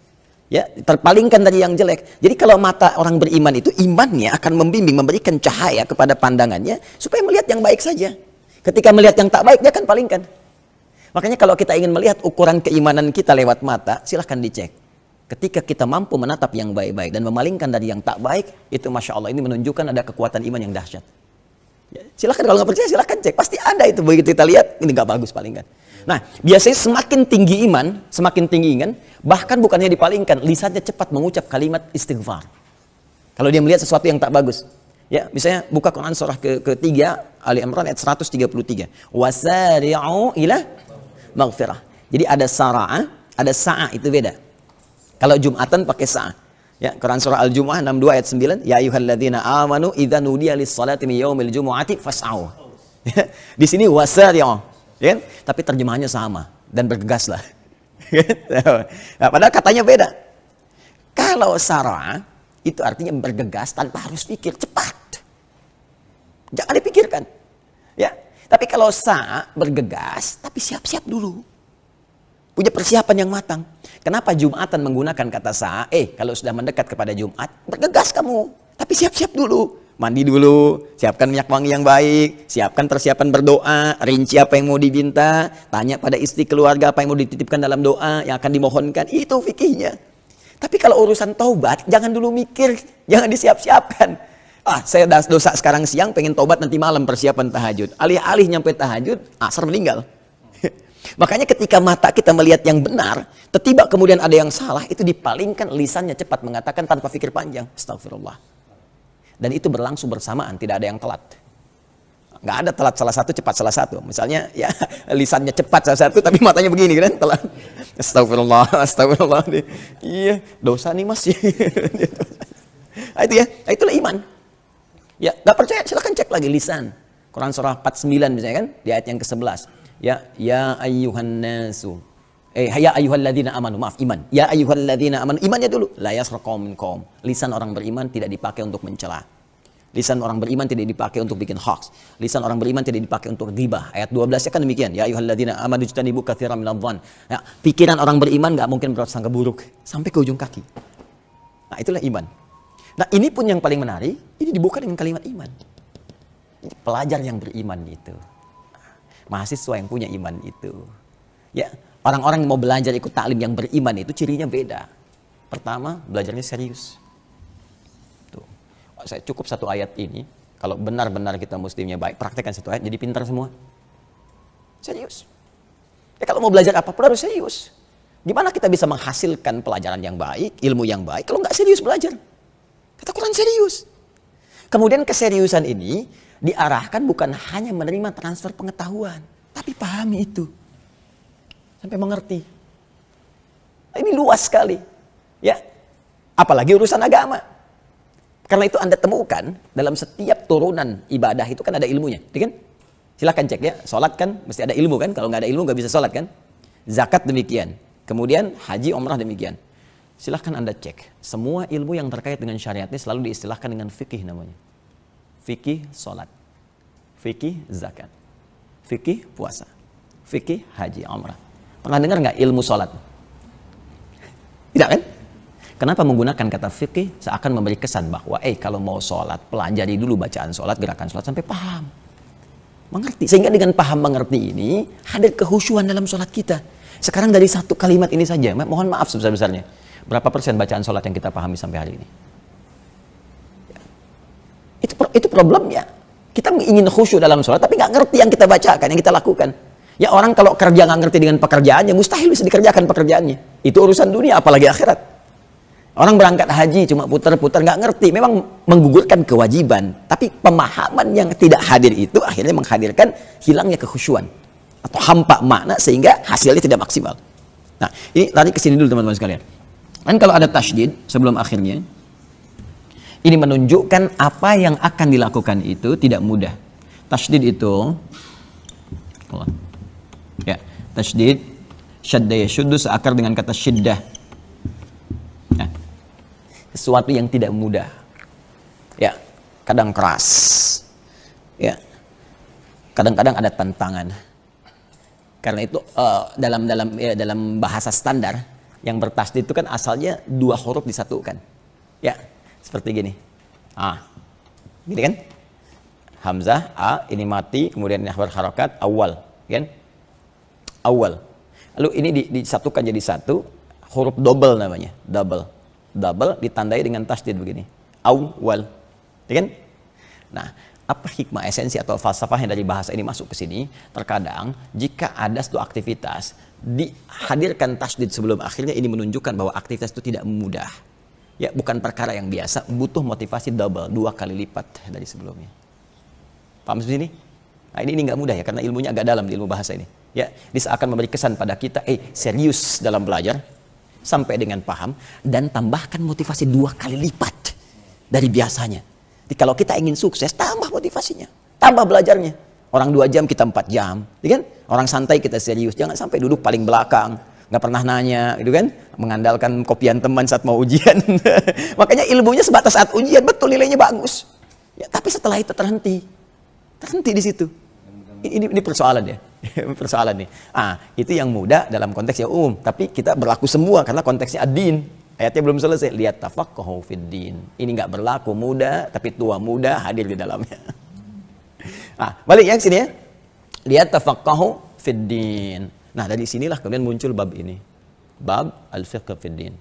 Ya, terpalingkan dari yang jelek. Jadi kalau mata orang beriman itu, imannya akan membimbing, memberikan cahaya kepada pandangannya supaya melihat yang baik saja. Ketika melihat yang tak baik, dia akan palingkan. Makanya kalau kita ingin melihat ukuran keimanan kita lewat mata, silahkan dicek. Ketika kita mampu menatap yang baik-baik dan memalingkan dari yang tak baik, itu Masya Allah, ini menunjukkan ada kekuatan iman yang dahsyat. Ya, silahkan, kalau nggak percaya silahkan cek. Pasti ada itu, begitu kita lihat, ini nggak bagus, palingkan. Nah, biasanya semakin tinggi iman, bahkan bukannya dipalingkan, lisannya cepat mengucap kalimat istighfar. Kalau dia melihat sesuatu yang tak bagus. Ya, misalnya buka Quran surah ketiga, Ali Imran ayat 133. Wasari'u ila maghfirah. Jadi ada sara'ah, ada sa'ah, itu beda. Kalau Jumatan pakai sa'ah. Ya, Quran surah Al-Jumu'ah 62 ayat 9, ya ayyuhalladzina amanu idza nudiya lis-salati min yaumil jumu'ati fas'au. Ya, di sini wasari'u. Ya, tapi terjemahannya sama dan bergegaslah. Nah, padahal katanya beda. Kalau sarah itu artinya bergegas tanpa harus pikir, cepat. Jangan dipikirkan. Ya, tapi kalau sa bergegas tapi siap-siap dulu. Punya persiapan yang matang. Kenapa Jumatan menggunakan kata sa? Kalau sudah mendekat kepada Jumat, bergegas kamu, tapi siap-siap dulu. Mandi dulu, siapkan minyak wangi yang baik, siapkan persiapan berdoa, rinci apa yang mau diminta, tanya pada istri keluarga apa yang mau dititipkan dalam doa yang akan dimohonkan, itu fikihnya. Tapi kalau urusan taubat, jangan dulu mikir, jangan disiap-siapkan. Saya dosa sekarang siang, pengen taubat nanti malam persiapan tahajud. Alih-alih nyampe tahajud, asar meninggal. Makanya ketika mata kita melihat yang benar, tiba kemudian ada yang salah, itu dipalingkan, lisannya cepat mengatakan tanpa pikir panjang, astagfirullah. Dan itu berlangsung bersamaan, tidak ada yang telat. Nggak ada telat salah satu, cepat salah satu. Misalnya, ya lisannya cepat salah satu, tapi matanya begini kan, telat. Astagfirullah, astagfirullah. Iya, dosa nih mas. Nah, itu ya, nah, itulah iman. Ya, nggak percaya, silahkan cek lagi lisan. Quran surah 49 misalnya kan, di ayat yang ke-11. Ya ayyuhan nasu. Ya ayyuhalladzina amanu, maaf, iman. Ya ayyuhalladzina amanu, imannya dulu. La yasraqum minkum. Lisan orang beriman tidak dipakai untuk mencela. Lisan orang beriman tidak dipakai untuk bikin hoax. Lisan orang beriman tidak dipakai untuk ghibah. Ayat 12-nya kan demikian. Ya ayyuhalladzina amanu ijtanibu katsiran minadh-dhann. Ya, pikiran orang beriman enggak mungkin berprasangka buruk sampai ke ujung kaki. Nah, itulah iman. Nah, ini pun yang paling menarik, ini dibuka dengan kalimat iman. Pelajar yang beriman itu. Mahasiswa yang punya iman itu. Ya, orang-orang yang mau belajar ikut taklim yang beriman itu cirinya beda. Pertama, belajarnya serius. Tuh. Saya cukup satu ayat ini, kalau benar-benar kita muslimnya baik, praktekkan satu ayat, jadi pintar semua. Serius. Ya, kalau mau belajar apapun harus serius. Gimana kita bisa menghasilkan pelajaran yang baik, ilmu yang baik, kalau nggak serius belajar? Kata Quran serius. Kemudian keseriusan ini diarahkan bukan hanya menerima transfer pengetahuan, tapi pahami itu. Sampai mengerti. Ini luas sekali. Ya. Apalagi urusan agama. Karena itu Anda temukan dalam setiap turunan ibadah itu kan ada ilmunya, kan? Silakan cek ya, sholat kan mesti ada ilmu kan? Kalau nggak ada ilmu nggak bisa sholat kan? Zakat demikian, kemudian haji, umrah demikian. Silahkan Anda cek, semua ilmu yang terkait dengan syariat ini selalu diistilahkan dengan fikih namanya. Fikih sholat, fikih zakat, fikih puasa, fikih haji, umrah. Pernah dengar nggak ilmu sholat? Tidak kan? Kenapa menggunakan kata fikih? Seakan memberi kesan bahwa kalau mau sholat, pelajari dulu bacaan sholat, gerakan sholat sampai paham. Mengerti. Sehingga dengan paham mengerti ini, hadir kehusyuan dalam sholat kita. Sekarang dari satu kalimat ini saja, mohon maaf sebesar-besarnya. Berapa persen bacaan sholat yang kita pahami sampai hari ini? Itu problemnya. Kita ingin khusyuk dalam sholat, tapi nggak ngerti yang kita bacakan, yang kita lakukan. Ya orang kalau kerja nggak ngerti dengan pekerjaannya, mustahil bisa dikerjakan pekerjaannya. Itu urusan dunia, apalagi akhirat. Orang berangkat haji cuma putar-putar nggak ngerti, memang menggugurkan kewajiban. Tapi pemahaman yang tidak hadir itu akhirnya menghadirkan hilangnya kekhusyuan atau hampa makna sehingga hasilnya tidak maksimal. Nah, ini lari ke sini dulu teman-teman sekalian. Dan kalau ada tasydid sebelum akhirnya, ini menunjukkan apa yang akan dilakukan itu tidak mudah. Tasydid itu, ya, tasydid, syadda yashuddu seakar dengan kata syiddah. Sesuatu yang tidak mudah, ya, kadang keras, ya, kadang-kadang ada tantangan. Karena itu dalam bahasa standar yang bertasydid itu kan asalnya dua huruf disatukan, ya, seperti gini, gini kan, hamzah a ini mati, kemudian ini berharokat awal, kan, awal, lalu ini disatukan jadi satu, huruf double namanya, double ditandai dengan tasydid begini, awal, ya kan? Nah, apa hikmah esensi atau falsafahnya dari bahasa ini masuk ke sini? Terkadang jika ada suatu aktivitas dihadirkan tasydid sebelum akhirnya, ini menunjukkan bahwa aktivitas itu tidak mudah. Ya, bukan perkara yang biasa, butuh motivasi double, 2 kali lipat dari sebelumnya. Paham sini? Nah, ini nggak mudah ya, karena ilmunya agak dalam di ilmu bahasa ini. Ya, ini seakan memberi kesan pada kita, serius dalam belajar sampai dengan paham, dan tambahkan motivasi 2 kali lipat dari biasanya. Jadi kalau kita ingin sukses, tambah motivasinya, tambah belajarnya. Orang 2 jam, kita 4 jam, kan? Orang santai, kita serius. Jangan sampai duduk paling belakang, nggak pernah nanya, gitu kan? Mengandalkan kopian teman saat mau ujian. Makanya ilmunya sebatas saat ujian, betul nilainya bagus. Ya, tapi setelah itu terhenti di situ. Ini persoalan ya. Persoalan nih. Itu yang mudah dalam konteks yang umum, tapi kita berlaku semua karena konteksnya ad-din. Ayatnya belum selesai. Lihat tafaqahu fid din. Ini nggak berlaku muda, tapi tua muda hadir di dalamnya. Balik ya ke sini ya. Lihat tafaqahu fid din. Nah, dari sinilah kemudian muncul bab ini. Bab al-fiqh fid din.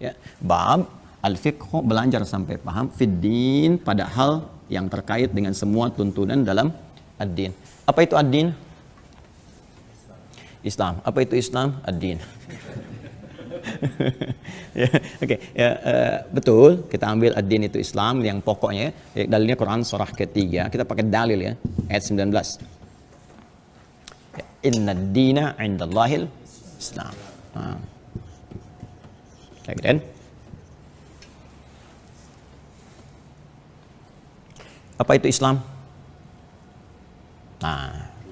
Ya, bab al-fiqh, belajar sampai paham fid din, pada hal yang terkait dengan semua tuntunan dalam ad-din. Apa itu ad-din? Islam. Apa itu Islam? Ad-din. Betul, kita ambil ad-din itu Islam yang pokoknya, dalilnya Quran surah ketiga, kita pakai dalil ya, ayat 19. Inna ad-dina 'indallahil Islam. Kemudian apa itu Islam?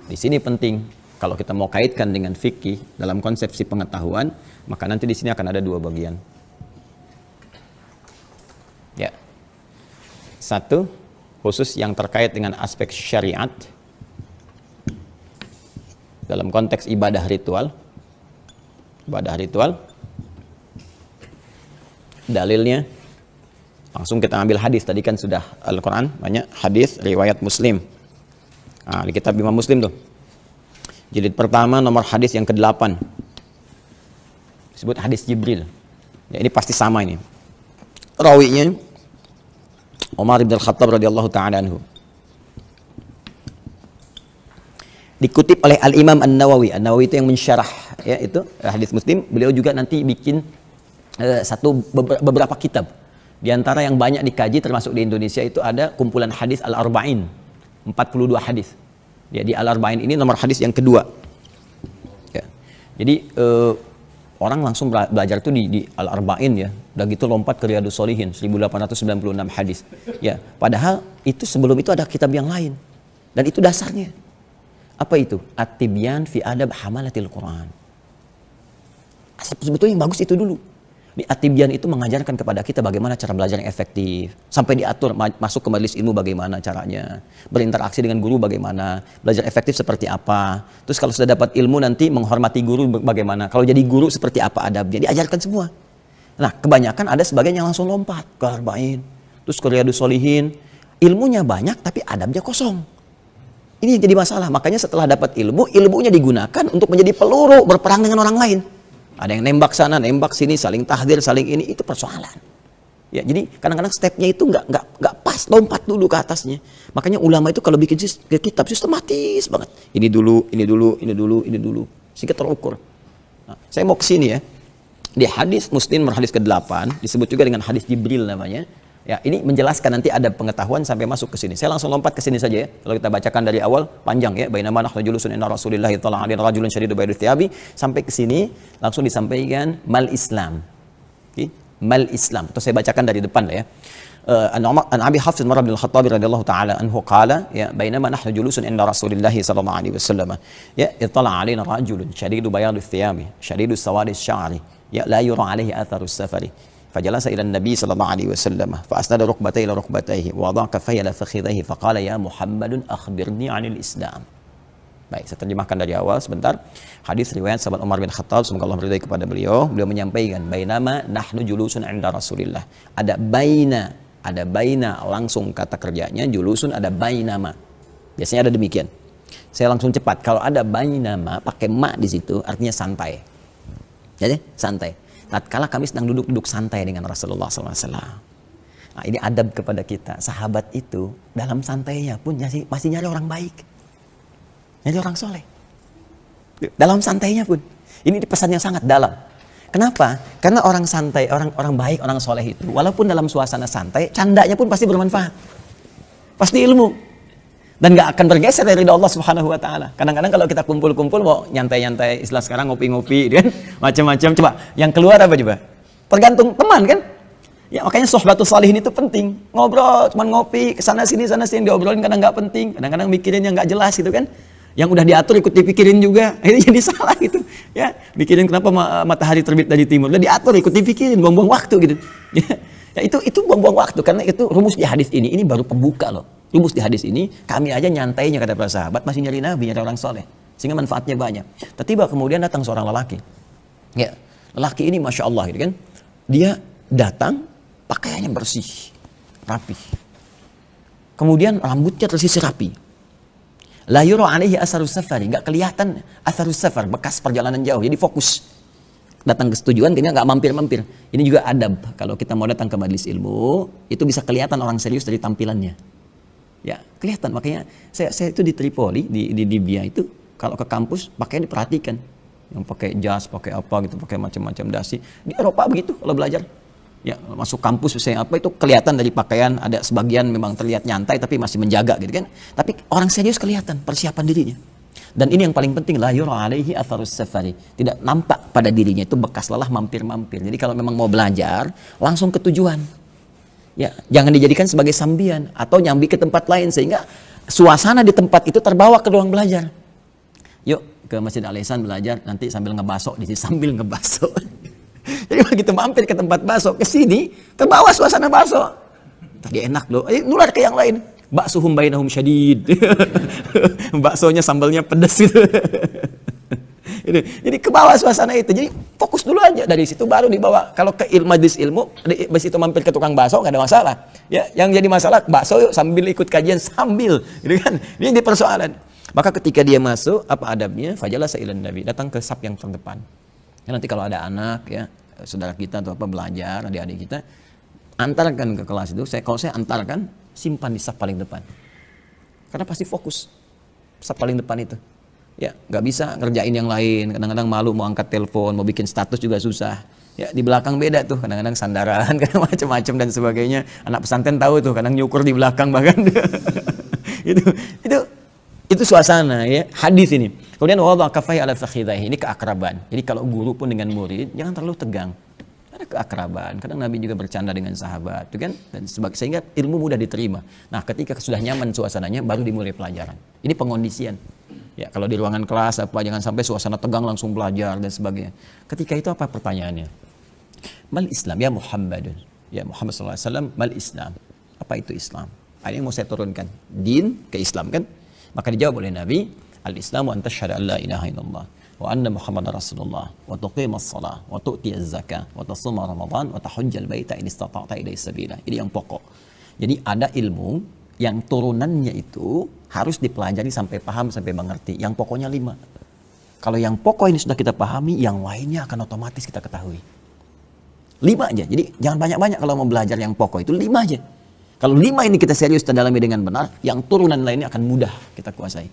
Di sini penting. Kalau kita mau kaitkan dengan fikih dalam konsepsi pengetahuan, maka nanti di sini akan ada 2 bagian. Ya. 1, khusus yang terkait dengan aspek syariat dalam konteks ibadah ritual. Ibadah ritual. Dalilnya langsung kita ambil hadis. Tadi kan sudah Al-Quran, banyak hadis riwayat Muslim. Di kitab Imam Muslim tuh. Jilid pertama nomor hadis yang ke-8. Disebut hadis Jibril. Ya, ini pasti sama ini. Rawinya Umar bin Al-Khattab radhiyallahu taala anhu. Dikutip oleh Al-Imam An-Nawawi. An-Nawawi itu yang mensyarah ya itu hadis Muslim. Beliau juga nanti bikin beberapa kitab. Di antara yang banyak dikaji termasuk di Indonesia itu ada kumpulan hadis Al-Arba'in. 42 hadis. Ya, di Al-Arba'in ini nomor hadis yang kedua. Ya. Jadi orang langsung belajar tuh di Al-Arba'in ya. Udah gitu lompat ke Riyadhus Shalihin 1896 hadis. Ya, padahal itu sebelum itu ada kitab yang lain. Dan itu dasarnya. Apa itu? At-Tibyan fi Adab Hamalatil Quran. Sebetulnya yang bagus itu dulu. Di At-Tibyan itu mengajarkan kepada kita bagaimana cara belajar yang efektif. Sampai diatur masuk ke majelis ilmu bagaimana caranya. Berinteraksi dengan guru bagaimana. Belajar efektif seperti apa. Terus kalau sudah dapat ilmu nanti menghormati guru bagaimana. Kalau jadi guru seperti apa adabnya. Diajarkan semua. Nah kebanyakan ada sebagian yang langsung lompat ke Arba'in. Terus ke Riyadhus Shalihin. Ilmunya banyak tapi adabnya kosong. Ini yang jadi masalah. Makanya setelah dapat ilmu, ilmunya digunakan untuk menjadi peluru berperang dengan orang lain. Ada yang nembak sana, nembak sini, saling tahdir, saling ini, itu persoalan. Ya, jadi kadang-kadang stepnya itu nggak pas, lompat dulu ke atasnya. Makanya ulama itu kalau bikin kitab sistematis banget. Ini dulu, ini dulu, ini dulu, ini dulu, sehingga terukur. Nah, saya mau ke sini ya. Di hadis Muslim hadis ke-8 disebut juga dengan hadis Jibril namanya. Ya, ini menjelaskan nanti ada pengetahuan sampai masuk ke sini. Saya langsung lompat ke sini saja ya. Kalau kita bacakan dari awal panjang ya. Bainama nahnu julusun inda Rasulillah sallallahu alaihi rajulun syadidu bayadul thiyabi sampai ke sini langsung disampaikan mal Islam. Okay? Mal Islam. Atau saya bacakan dari depan lah ya. An Abi Hafs Umar bin Al-Khattab radhiyallahu taala anhu qala ya bainama nahnu julusun inda Rasulillah sallallahu alaihi wasallam ya ittala alaina rajulun syadidu bayadul thiyabi syadidu sawadi sya'ri ya la yura alaihi atharus safari. فجلس إلى النبي صلى الله عليه وسلم فأسند ركبتيه إلى ركبتيه ووضع كفيه إلى فخذيه فقال يا محمد أخبرني عن الإسلام. Baik, saya terjemahkan dari awal sebentar. Hadis riwayat sahabat Umar bin Khattab, semoga Allah meridai kepada beliau. Beliau menyampaikan, bainama nahnu julusun 'inda Rasulillah. Ada baina langsung kata kerjanya, julusun ada bainama. Biasanya ada demikian. Saya langsung cepat. Kalau ada bainama pakai ma di situ artinya santai. Jadi santai. Tatkala kami sedang duduk santai dengan Rasulullah SAW. Nah, ini adab kepada kita. Sahabat itu dalam santainya pun masih nyari orang baik. Nyari orang soleh. Dalam santainya pun. Ini pesan yang sangat dalam. Kenapa? Karena orang santai, orang baik, orang soleh itu. Walaupun dalam suasana santai, candanya pun pasti bermanfaat. Pasti ilmu. Dan gak akan bergeser dari Allah Subhanahu wa taala. Kadang-kadang kalau kita kumpul-kumpul mau nyantai-nyantai, istilah sekarang ngopi-ngopi kan, macam-macam. Coba, yang keluar apa coba? Tergantung teman kan? Ya makanya sohbatus salihin itu penting. Ngobrol, cuman ngopi, sana sini diobrolin kadang nggak penting, kadang-kadang mikirin yang nggak jelas gitu kan. Yang udah diatur ikut dipikirin juga. Ini jadi salah gitu. Ya, mikirin kenapa matahari terbit dari timur. Udah diatur ikut dipikirin, buang-buang waktu gitu. Ya itu buang-buang waktu karena itu rumus di hadis ini baru pembuka loh. Rumus di hadis ini, kami aja nyantainya kata para sahabat masih nyari nabi, nyari orang soleh. Sehingga manfaatnya banyak. Tiba-tiba kemudian datang seorang lelaki. Ya, lelaki ini Masya Allah gitu kan. Dia datang, pakaiannya bersih, rapi. Kemudian rambutnya tersisir rapi. La yura alaihi asarus safari, nggak kelihatan asarus safar, bekas perjalanan jauh. Jadi fokus. Datang ke tujuan, kayaknya nggak mampir-mampir. Ini juga adab. Kalau kita mau datang ke majelis ilmu, itu bisa kelihatan orang serius dari tampilannya. Ya, kelihatan. Makanya saya itu di Tripoli, di Libya itu, kalau ke kampus pakaian diperhatikan. Yang pakai jas, pakai apa gitu, pakai macam-macam dasi. Di Eropa begitu kalau belajar. Ya, masuk kampus misalnya apa itu kelihatan dari pakaian, ada sebagian memang terlihat nyantai tapi masih menjaga gitu kan. Tapi orang serius kelihatan persiapan dirinya. Dan ini yang paling penting, la yura alaihi atharus safari. Tidak nampak pada dirinya itu bekas lelah mampir-mampir. Jadi kalau memang mau belajar, langsung ke tujuan. Ya, jangan dijadikan sebagai sambian atau nyambi ke tempat lain sehingga suasana di tempat itu terbawa ke ruang belajar. Yuk ke Masjid Al-Ihsan belajar, nanti sambil ngebasok di sini sambil ngebasok. Jadi begitu mampir ke tempat baso, ke sini terbawa suasana baso. Tadi enak loh, nular ke yang lain. Baksuhum bainahum syadid. Baksonya sambalnya pedas gitu. Jadi ke bawah suasana itu. Jadi fokus dulu aja, dari situ baru dibawa. Kalau ke majelis ilmu, habis itu mampir ke tukang bakso nggak ada masalah. Ya, yang jadi masalah bakso yuk sambil ikut kajian sambil, gitu kan? Ini persoalan. Maka ketika dia masuk, apa adabnya? Fajalasa ilan nabi, datang ke saf yang terdepan. Ya, nanti kalau ada anak ya, saudara kita atau apa belajar, adik-adik kita, antarkan ke kelas itu. Kalau saya antarkan, simpan di saf paling depan. Karena pasti fokus saf paling depan itu. Ya, nggak bisa ngerjain yang lain. Kadang-kadang malu mau angkat telepon, mau bikin status juga susah. Ya, di belakang beda tuh. Kadang-kadang sandaran, kadang macam-macam dan sebagainya. Anak pesantren tahu tuh, kadang nyukur di belakang bahkan. itu Itu suasana ya, hadis ini. Kemudian wada'a kaffaihi ala fakhidhaihi, ini keakraban. Jadi kalau guru pun dengan murid jangan terlalu tegang. Ada keakraban. Kadang Nabi juga bercanda dengan sahabat, kan? Dan sehingga ilmu mudah diterima. Nah, ketika sudah nyaman suasananya baru dimulai pelajaran. Ini pengondisian. Ya, kalau di ruangan kelas apa jangan sampai suasana tegang langsung belajar dan sebagainya. Ketika itu apa pertanyaannya? Mal Islam ya Muhammadun. Ya Muhammad sallallahu alaihi wasallam, mal Islam. Apa itu Islam? Ini yang mau saya turunkan. Din ke Islam kan? Maka dijawab oleh Nabi, al-Islamu an tashhadu an la ilaha illallah wa anna Muhammadar Rasulullah wa tuqimas shalah wa tu'tiyaz zakah wa tasuma Ramadan wa tahujjal baita in istata'ta ilaihi sabila. Ini yang pokok. Jadi ada ilmu yang turunannya itu harus dipelajari sampai paham, sampai mengerti. Yang pokoknya 5. Kalau yang pokok ini sudah kita pahami, yang lainnya akan otomatis kita ketahui. 5 aja. Jadi jangan banyak-banyak kalau mau belajar yang pokok itu 5 aja. Kalau 5 ini kita serius dan dalami dengan benar, yang turunan lainnya akan mudah kita kuasai.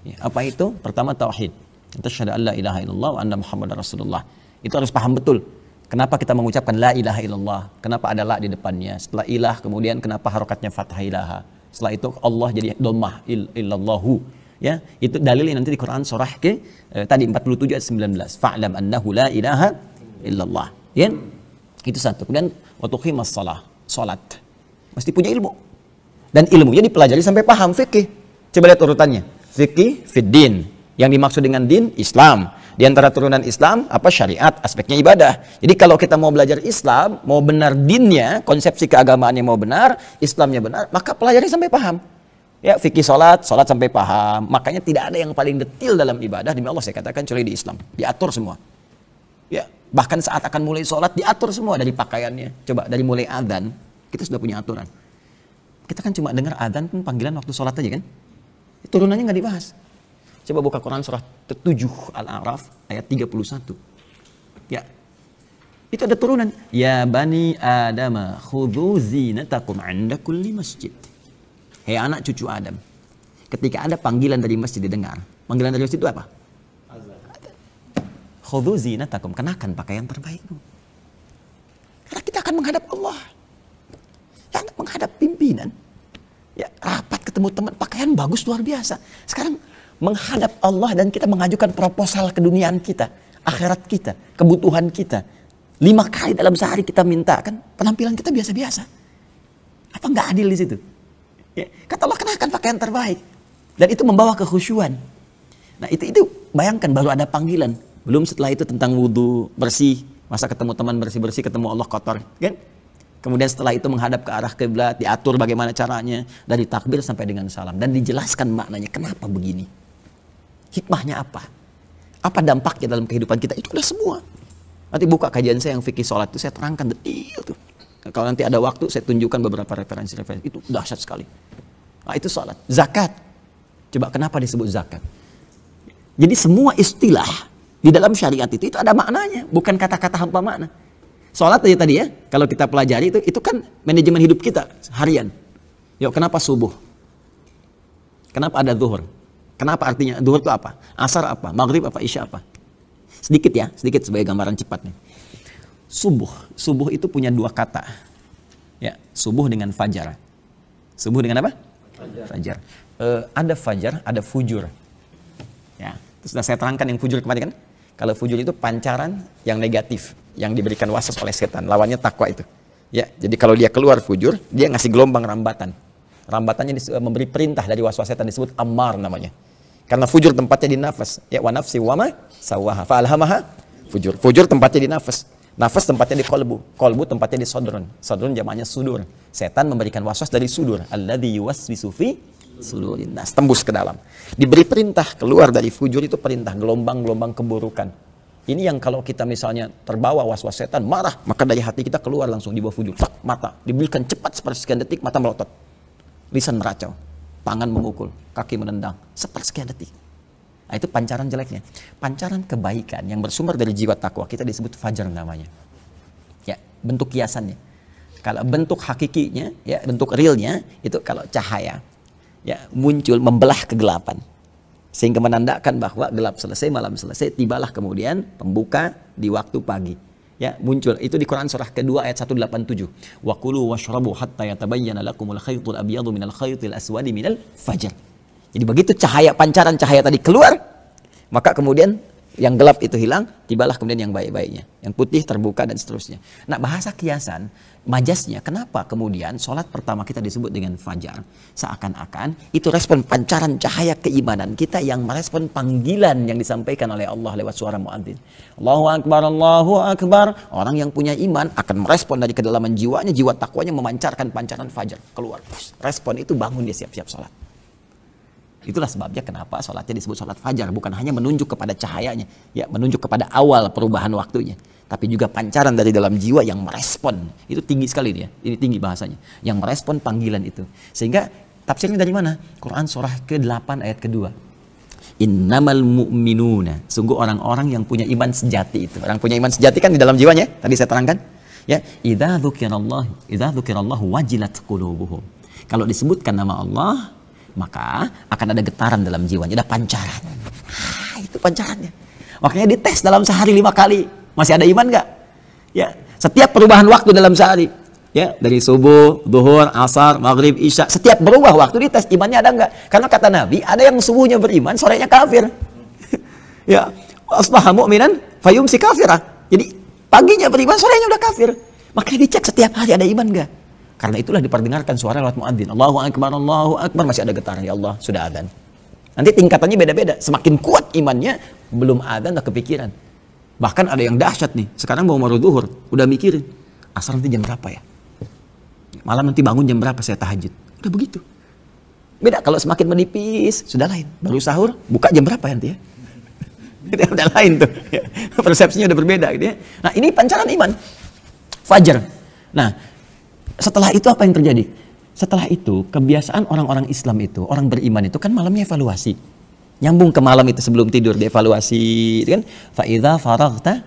Ya, apa itu? Pertama tauhid. Tasyhadu an la ilaha illallah wa anna Muhammadar Rasulullah. Itu harus paham betul. Kenapa kita mengucapkan la ilaha illallah? Kenapa ada la di depannya? Setelah ilah kemudian kenapa harokatnya fathah ilaha? Setelah itu Allah jadi dhammah illallahu. Ya, itu dalilnya nanti di Quran surah ke tadi 47 ayat 19. Fa'lam annahu la ilaha illallah. Ya. Itu satu. Kemudian wa tuqimas shalah, salat. Mesti punya ilmu. Dan ilmunya dipelajari sampai paham fikih. Coba lihat urutannya. Fikih, fiddin. Yang dimaksud dengan din, Islam. Di antara turunan Islam, apa syariat, aspeknya ibadah. Jadi kalau kita mau belajar Islam, mau benar dinnya, konsepsi keagamaannya mau benar, Islamnya benar, maka pelajari sampai paham. Ya, fikih salat sampai paham. Makanya tidak ada yang paling detil dalam ibadah, demi Allah saya katakan, kecuali di Islam. Diatur semua. Ya, bahkan saat akan mulai salat, diatur semua dari pakaiannya. Coba, dari mulai adzan, kita sudah punya aturan. Kita kan cuma dengar adzan pun panggilan waktu sholat aja kan. Turunannya nggak dibahas. Coba buka Quran surah 7 Al-A'raf ayat 31. Ya. Itu ada turunan. Ya bani Adama khudhu zinatakum 'inda kulli masjid. Hei anak cucu Adam. Ketika ada panggilan dari masjid didengar. Panggilan dari masjid itu apa? Khudhu zinatakum, kenakan pakaian terbaikmu. Karena kita akan menghadap Allah. Yang menghadap pimpinan, ya rapat ketemu teman, pakaian bagus luar biasa. Sekarang menghadap Allah dan kita mengajukan proposal keduniaan kita, akhirat kita, kebutuhan kita. 5 kali dalam sehari kita minta kan, penampilan kita biasa-biasa. Apa nggak adil di situ? Ya, kata Allah kenakan pakaian terbaik dan itu membawa kekhusyuan. Nah itu bayangkan baru ada panggilan, belum setelah itu tentang wudhu bersih, masa ketemu teman bersih-bersih, ketemu Allah kotor, kan? Kemudian setelah itu menghadap ke arah kiblat, diatur bagaimana caranya dari takbir sampai dengan salam dan dijelaskan maknanya kenapa begini. Hikmahnya apa? Apa dampaknya dalam kehidupan kita? Itu udah semua. Nanti buka kajian saya yang fikih sholat itu saya terangkan detail tuh. Kalau nanti ada waktu saya tunjukkan beberapa referensi-referensi. Itu dahsyat sekali. Nah, itu sholat. Zakat. Coba kenapa disebut zakat? Jadi semua istilah di dalam syariat itu ada maknanya, bukan kata-kata hampa makna. Sholat aja tadi ya, kalau kita pelajari itu kan manajemen hidup kita harian. Yuk, kenapa subuh? Kenapa ada zuhur? Kenapa artinya zuhur itu apa? Asar apa? Maghrib apa? Isya apa? Sedikit ya, sedikit sebagai gambaran cepat nih. Subuh itu punya 2 kata. Ya, subuh dengan fajar. Subuh dengan apa? Fajar. Ada fajar, ada fujur. Ya, itu sudah saya terangkan yang fujur kemarin kan? Kalau fujur itu pancaran yang negatif, yang diberikan waswas oleh setan, lawannya takwa itu. Ya, jadi kalau dia keluar fujur, dia ngasih gelombang rambatan. Rambatannya memberi perintah dari waswas setan, disebut ammar namanya. Karena fujur tempatnya di nafas. Ya, wa nafsi wa ma sawaha fa alhamaha fujur. Fujur tempatnya di nafas. Nafas tempatnya di kolbu. Kolbu tempatnya di sodron. Sodron jamaknya sudur. Setan memberikan waswas dari sudur. Alladzi yuwaswisu fi sudurin nas, tembus ke dalam. Diberi perintah keluar dari fujur itu perintah, gelombang-gelombang keburukan. Ini yang kalau kita misalnya terbawa was-was setan, marah, maka dari hati kita keluar langsung di bawah fujur. Mata diberikan cepat sepersekian detik, mata melotot. Lisan meracau, tangan memukul, kaki menendang, sepersekian detik. Nah, itu pancaran jeleknya. Pancaran kebaikan yang bersumber dari jiwa takwa kita disebut fajar namanya. Ya, bentuk kiasannya. Kalau bentuk hakikinya, ya bentuk realnya itu kalau cahaya. Ya, muncul membelah kegelapan sehingga menandakan bahwa gelap selesai, malam selesai, tibalah kemudian pembuka di waktu pagi. Ya, muncul itu di Quran surah kedua ayat 187. Wa kulu washrabu hatta yatabayyana lakumul khaytul abyadu minal khaytil aswadi minal fajr. Jadi begitu cahaya pancaran cahaya tadi keluar, maka kemudian yang gelap itu hilang, tibalah kemudian yang baik-baiknya. Yang putih terbuka dan seterusnya. Nah, bahasa kiasan, majasnya, kenapa kemudian sholat pertama kita disebut dengan fajar? Seakan-akan itu respon pancaran cahaya keimanan kita yang merespon panggilan yang disampaikan oleh Allah lewat suara muadzin. Allahu Akbar, Allahu Akbar. Orang yang punya iman akan merespon dari kedalaman jiwanya, jiwa takwanya memancarkan pancaran fajar keluar. Respon itu bangun, dia siap-siap sholat. Itulah sebabnya kenapa sholatnya disebut sholat fajar. Bukan hanya menunjuk kepada cahayanya, ya, menunjuk kepada awal perubahan waktunya, tapi juga pancaran dari dalam jiwa yang merespon. Itu tinggi sekali dia, ini tinggi bahasanya, yang merespon panggilan itu. Sehingga tafsirnya dari mana? Quran surah ke-8 ayat kedua. Innamal mu'minuna, sungguh orang-orang yang punya iman sejati itu. Orang punya iman sejati kan di dalam jiwanya, tadi saya terangkan. Ya, idza dzukirallahu wajilat qulubuhum. Kalau disebutkan nama Allah, maka akan ada getaran dalam jiwanya, ada pancaran. Itu pancarannya. Makanya dites dalam sehari 5 kali. Masih ada iman nggak? Ya, setiap perubahan waktu dalam sehari, ya, dari subuh, zuhur, asar, maghrib, isya, setiap berubah waktu dites imannya ada nggak? Karena kata Nabi, ada yang subuhnya beriman, sorenya kafir. Ya, asbaha mu'minan fayumsi kafirah. Jadi paginya beriman, sorenya udah kafir. Makanya dicek setiap hari ada iman nggak? Karena itulah diperdengarkan suara lewat muadzin. Allahu Akbar, Allahu Akbar, masih ada getaran, ya Allah, sudah adzan. Nanti tingkatannya beda-beda. Semakin kuat imannya, belum adzan udah kepikiran. Bahkan ada yang dahsyat nih. Sekarang mau zuhur, udah mikirin, asar nanti jam berapa ya? Malam nanti bangun jam berapa saya tahajud? Udah begitu. Beda kalau semakin menipis, sudah lain. Baru sahur, buka jam berapa nanti ya? Udah lain tuh. Persepsinya udah berbeda gitu ya. Nah, ini pancaran iman. Fajar. Nah, setelah itu apa yang terjadi? Setelah itu, kebiasaan orang-orang Islam itu, orang beriman itu kan malamnya evaluasi. Nyambung ke malam itu sebelum tidur, dievaluasi, kan? Fa idza faraghta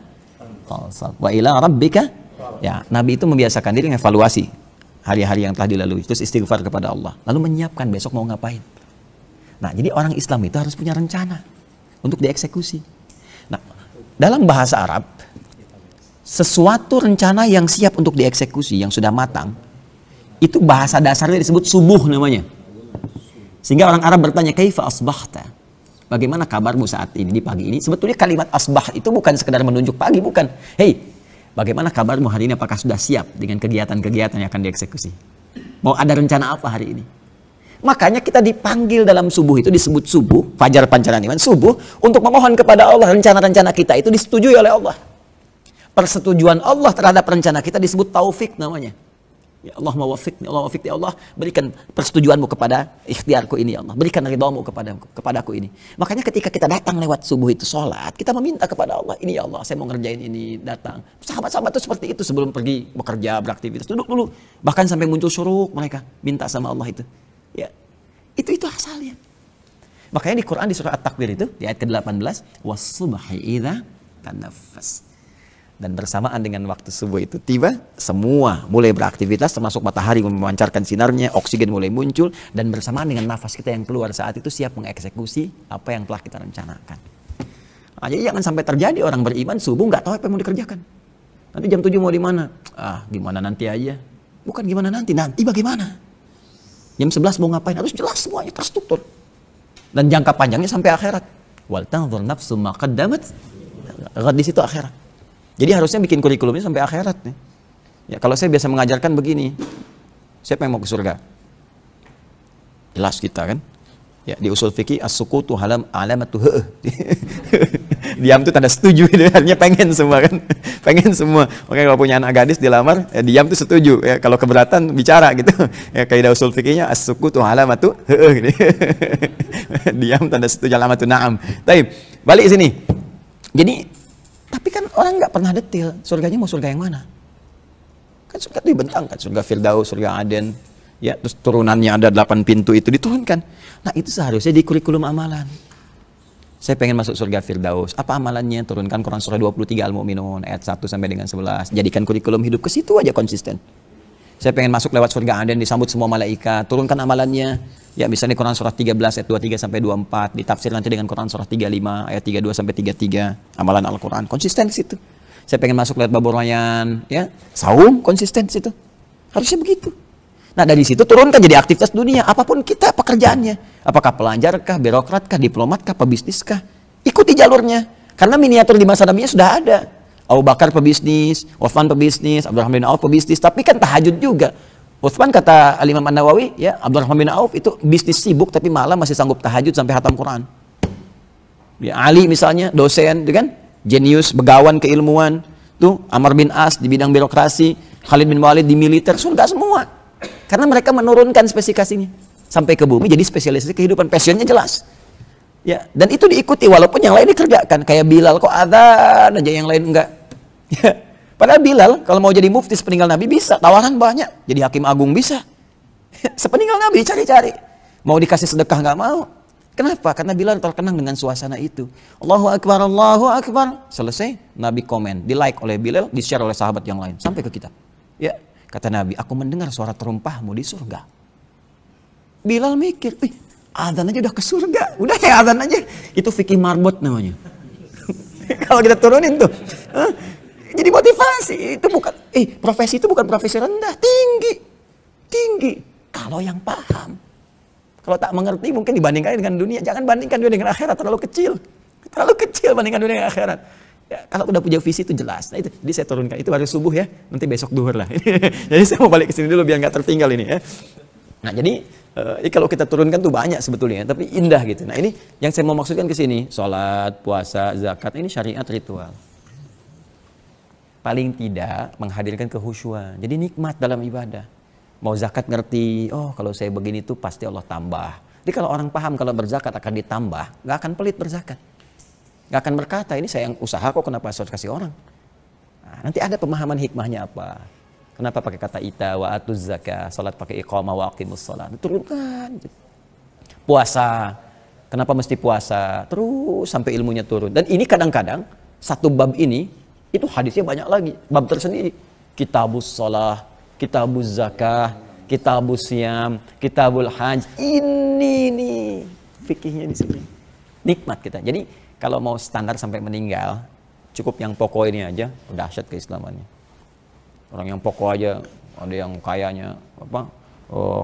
fansab wa ila rabbika. Ya, Nabi itu membiasakan diri mengevaluasi hari-hari yang telah dilalui, terus istighfar kepada Allah, lalu menyiapkan besok mau ngapain. Nah, jadi orang Islam itu harus punya rencana untuk dieksekusi. Nah, dalam bahasa Arab, sesuatu rencana yang siap untuk dieksekusi, yang sudah matang, itu bahasa dasarnya disebut subuh namanya. Sehingga orang Arab bertanya, kaifa asbahta? Bagaimana kabarmu saat ini, di pagi ini? Sebetulnya kalimat asbah itu bukan sekedar menunjuk pagi, bukan. Hei, bagaimana kabarmu hari ini? Apakah sudah siap dengan kegiatan-kegiatan yang akan dieksekusi? Mau ada rencana apa hari ini? Makanya kita dipanggil dalam subuh itu, disebut subuh, fajar pancaran iman, subuh, untuk memohon kepada Allah, rencana-rencana kita itu disetujui oleh Allah. Persetujuan Allah terhadap rencana kita disebut taufik namanya. Ya Allah mawaffiqni, Allah wafiqni, Allah berikan persetujuanmu kepada ikhtiarku ini, ya Allah berikan ridhamu kepadaku ini. Makanya ketika kita datang lewat subuh itu sholat, kita meminta kepada Allah, ini ya Allah saya mau ngerjain ini, datang. Sahabat-sahabat itu seperti itu sebelum pergi bekerja, beraktivitas, duduk dulu, bahkan sampai muncul syuruk mereka minta sama Allah itu. Ya, itu asalnya. Makanya di Quran di surah At-Takwir itu di ayat ke-18, was-subhi idza tanaffas. Dan bersamaan dengan waktu subuh itu tiba, semua mulai beraktivitas, termasuk matahari memancarkan sinarnya, oksigen mulai muncul, dan bersamaan dengan nafas kita yang keluar saat itu siap mengeksekusi apa yang telah kita rencanakan. Nah, jadi jangan sampai terjadi orang beriman subuh nggak tahu apa yang mau dikerjakan. Nanti jam 7 mau di mana? Gimana nanti aja. Bukan gimana nanti bagaimana? Jam 11 mau ngapain? Harus jelas semuanya, terstruktur. Dan jangka panjangnya sampai akhirat. Wal tanzur nafsum ma qaddamat. Di situ akhirat. Jadi harusnya bikin kurikulumnya sampai akhirat nih. Ya, kalau saya biasa mengajarkan begini, siapa yang mau ke surga? Jelas kita kan? Ya, di usul fikih as-sukutu alamatu heuh. Diam itu tanda setuju, artinya pengen semua kan? Pengen semua. Oke, kalau punya anak gadis dilamar, ya diam itu setuju. Ya, kalau keberatan bicara gitu. Ya, kaidah usul fikihnya as-sukutu alamatu heuh gitu. Diam tanda setuju, alamatu na'am. Baik, balik sini. Jadi tapi kan orang nggak pernah detail surganya mau surga yang mana. Kan surga itu dibentangkan, surga Firdaus, surga Aden, ya, terus turunannya ada 8 pintu itu diturunkan. Nah, itu seharusnya di kurikulum amalan. Saya pengen masuk surga Firdaus. Apa amalannya? Turunkan Quran surah 23 Al-Mu'minun ayat 1 sampai dengan 11. Jadikan kurikulum hidup ke situ aja konsisten. Saya pengen masuk lewat surga Aden, disambut semua malaikat. Turunkan amalannya. Ya, misalnya Quran surah 13 ayat 23 sampai 24, ditafsir nanti dengan Quran surah 35 ayat 32 sampai 33, amalan Al-Qur'an konsisten di situ. Saya pengen masuk lewat Babur Rayyan, ya, saum konsisten di situ. Harusnya begitu. Nah dari situ turunkan jadi aktivitas dunia, apapun kita pekerjaannya. Apakah pelajar kah, birokrat kah, diplomat kah, pebisnis kah. Ikuti jalurnya. Karena miniatur di masa Nabi sudah ada. Abu Bakar pebisnis, Utsman pebisnis, Abdurrahman bin Auf pebisnis, tapi kan tahajud juga. Utsman kata Al-Imam An-Nawawi, ya, Abdurrahman bin Auf itu bisnis sibuk tapi malam masih sanggup tahajud sampai hatam Quran. Ya, Ali misalnya dosen, itu kan, jenius, begawan keilmuan. Tuh Amr bin As di bidang birokrasi, Khalid bin Walid di militer, surga semua. Karena mereka menurunkan spesifikasinya sampai ke bumi, jadi spesialisasi kehidupan, passionnya jelas. Ya, dan itu diikuti walaupun yang lain dikerjakan. Kayak Bilal kok adzan aja yang lain enggak. Ya. Padahal Bilal kalau mau jadi mufti sepeninggal Nabi bisa, tawaran banyak. Jadi hakim agung bisa. Sepeninggal Nabi cari-cari. Mau dikasih sedekah nggak mau. Kenapa? Karena Bilal terkenang dengan suasana itu. Allahu Akbar, Allahu Akbar. Selesai, Nabi komen, di like oleh Bilal, di share oleh sahabat yang lain sampai ke kita. Ya, kata Nabi, aku mendengar suara terumpahmu di surga. Bilal mikir, adzan aja udah ke surga, udah ya adzan aja. Itu fikih marbot namanya. Kalau kita turunin tuh. Jadi motivasi, itu bukan, profesi itu bukan profesi rendah, tinggi. Kalau yang paham, kalau tak mengerti mungkin dibandingkan dengan dunia, jangan bandingkan dunia dengan akhirat, terlalu kecil bandingkan dunia dengan akhirat. Ya, kalau udah punya visi itu jelas. Nah itu, jadi saya turunkan, itu hari subuh ya, nanti besok duhur lah. Jadi saya mau balik ke sini dulu biar nggak tertinggal ini ya. Nah jadi kalau kita turunkan tuh banyak sebetulnya, tapi indah gitu. Nah ini yang saya mau maksudkan ke sini, sholat, puasa, zakat, ini syariat ritual. Paling tidak menghadirkan kehusyuan. Jadi nikmat dalam ibadah. Mau zakat ngerti, oh kalau saya begini tuh pasti Allah tambah. Jadi kalau orang paham kalau berzakat akan ditambah, nggak akan pelit berzakat. Nggak akan berkata, ini saya yang usaha kok kenapa harus kasih orang. Nah, nanti ada pemahaman hikmahnya apa. Kenapa pakai kata ita wa atuz zakah, salat pakai iqamah wa aqimus salat. Turunkan. Puasa, kenapa mesti puasa? Terus sampai ilmunya turun. Dan ini kadang-kadang satu bab ini itu hadisnya banyak lagi, bab tersendiri. Kitabus shalah, kitabuz zakah, kitabus syam, kitabul hajj. Ini nih fikihnya di sini. Nikmat kita. Jadi kalau mau standar sampai meninggal, cukup yang pokok ini aja, udah dahsyat keislamannya. Orang yang pokok aja, ada yang kayanya